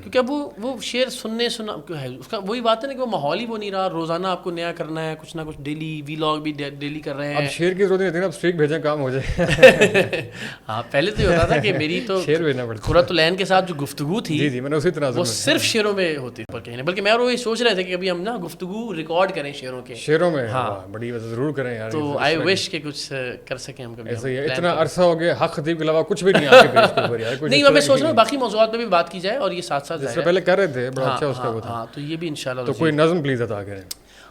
کیونکہ اب وہ شعر سننا ہے اس کا وہی بات ہے نا کہ وہ ماحول ہی وہ نہیں رہا, روزانہ آپ کو نیا کرنا ہے, کچھ نہ کچھ ڈیلی وی لاگ بھی ڈیلی کر رہے ہیں. اب شعر کی ضرورت نہیں رہتی نا, اب اسٹریک بھیجیں کام ہو جائے. ہاں پہلے تو یہ ہوتا تھا کہ میری تو شعر بھیجنا پڑتا قرۃ العین کے ساتھ جو گفتگو تھی جی میں نے اسی طرح وہ صرف شعروں میں ہوتی پر کہیں, بلکہ میں وہی سوچ رہے تھے کہ ابھی ہم نا گفتگو ریکارڈ کریں شعروں میں. ہاں بڑی ضرور کریں یار, تو آئی وش کہ کچھ کر سکیں ہم کبھی. ایسا ہی ہے, اتنا عرصہ ہو گیا حق خطیب کے علاوہ کچھ بھی نہیں آپ کے پیج کے اوپر یار. نہیں میں سوچ رہا ہوں باقی موضوعات پہ بھی بات کی جائے, اور یہ ساتھ ساتھ جس سے پہلے کر رہے تھے بڑا اچھا اس کا وہ تھا. ہاں تو یہ بھی انشاءاللہ. تو کوئی نظم پلیز عطا کریں.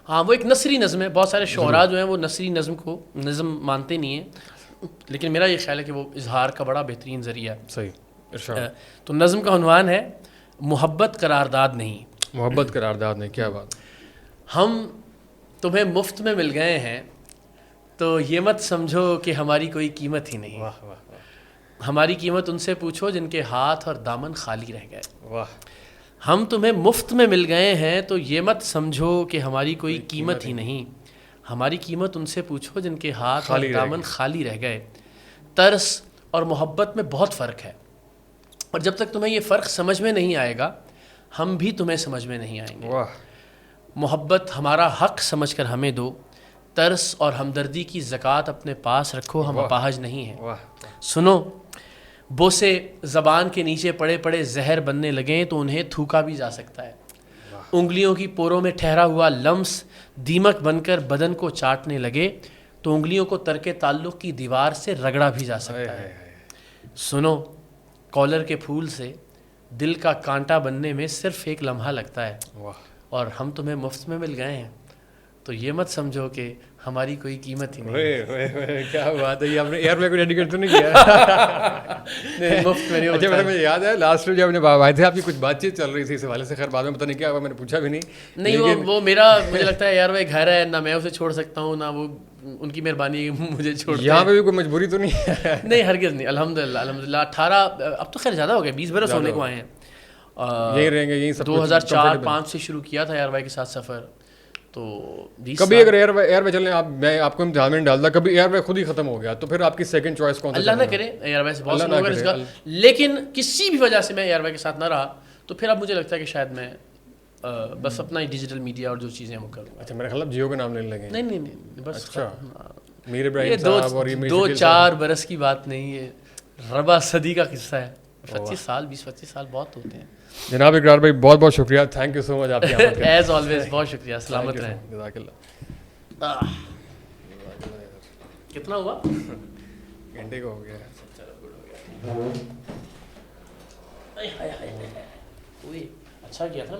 ہاں وہ ایک نثری نظم ہے, بہت سارے شعراء جو ہیں وہ نثری نظم کو نظم مانتے نہیں ہیں, لیکن میرا یہ خیال ہے کہ وہ اظہار کا بڑا بہترین ذریعہ ہے. صحیح ارشاد. تو نظم کا عنوان ہے محبت قرارداد نہیں. محبت قرارداد نہیں, کیا بات. ہم تمہیں مفت میں مل گئے ہیں تو یہ مت سمجھو کہ ہماری کوئی قیمت ہی نہیں. واہ واہ, ہماری قیمت ان سے پوچھو جن کے ہاتھ اور دامن خالی رہ گئے. واہ. ہم تمہیں مفت میں مل گئے ہیں تو یہ مت سمجھو کہ ہماری کوئی قیمت ہی نہیں. ہماری قیمت ان سے پوچھو جن کے ہاتھ اور دامن خالی رہ گئے. ترس اور محبت میں بہت فرق ہے, اور جب تک تمہیں یہ فرق سمجھ میں نہیں آئے گا ہم بھی تمہیں سمجھ میں نہیں آئیں گے. واہ. محبت ہمارا حق سمجھ کر ہمیں دو, ترس اور ہمدردی کی زکوٰۃ اپنے پاس رکھو, ہم اپاہج نہیں ہیں. واہ. سنو بوسے زبان کے نیچے پڑے پڑے زہر بننے لگیں تو انہیں تھوکا بھی جا سکتا ہے. انگلیوں کی پوروں میں ٹھہرا ہوا لمس دیمک بن کر بدن کو چاٹنے لگے تو انگلیوں کو ترک تعلق کی دیوار سے رگڑا بھی جا سکتا ہے. سنو کالر کے پھول سے دل کا کانٹا بننے میں صرف ایک لمحہ لگتا ہے, اور ہم تمہیں مفت میں مل گئے ہیں تو یہ مت سمجھو کہ ہماری کوئی قیمت ہی نہیں. کیا بات ہے, یہ آپ نے ایئر میں کو ڈیڈیکیٹ تو نہیں کیا؟ مفت میں نہیں. اچھا مجھے یاد ہے لاسٹ میں جب آئے تھے آپ کی کچھ بات چیت چل رہی تھی اس حوالے سے, خیر بعد میں پتہ نہیں کیا ہوا, میں نے پوچھا بھی نہیں. وہ میرا مجھے لگتا ہے یار وہ گھر ہے, نہ میں اسے چھوڑ سکتا ہوں نہ وہ ان کی مہربانی مجھے چھوڑ. یہاں پہ بھی کوئی مجبوری تو نہیں ہے؟ نہیں ہرگز نہیں, الحمدللہ. 18 اب تو خیر زیادہ ہو گئے, 20 برس ہونے کو آئے ہیں. یہی رہیں گے, یہی 2004-5 سے شروع کیا تھا ایئر وائی کے ساتھ سفر. تو کبھی اگر ایئر وے چلیں, میں آپ کو امتحان میں نہیں ڈالتا, کبھی ایئر وے خود ہی ختم ہو گیا تو پھر آپ کی سیکنڈ چوائس کون سا؟ اللہ نہ کرے ایئر وے سے بہت سنا ہوگا اس کا, لیکن کسی بھی وجہ سے میں ایئر وے کے ساتھ نہ رہا تو پھر اب مجھے لگتا ہے کہ شاید میں بس اپنا ہی ڈیجیٹل میڈیا اور جو چیزیں وہ کروں. اچھا میرے خیال جیو کا نام لینے لگے. نہیں بس. اچھا میر ابراہیم صاحب اور 2-4 برس کی بات نہیں ہے, ربع صدی کا قصہ ہے. 25 سال 20-25 سال بہت ہوتے ہیں. جناب اقرار بھائی بہت بہت شکریہ, تھینک یو سو مچ آپ کی آمد کا. ایز آلویز بہت شکریہ, سلامت رہیں. جزاک اللہ. کتنا ہوا؟ گھنٹے کا ہو گیا. اچھا کیا تھا.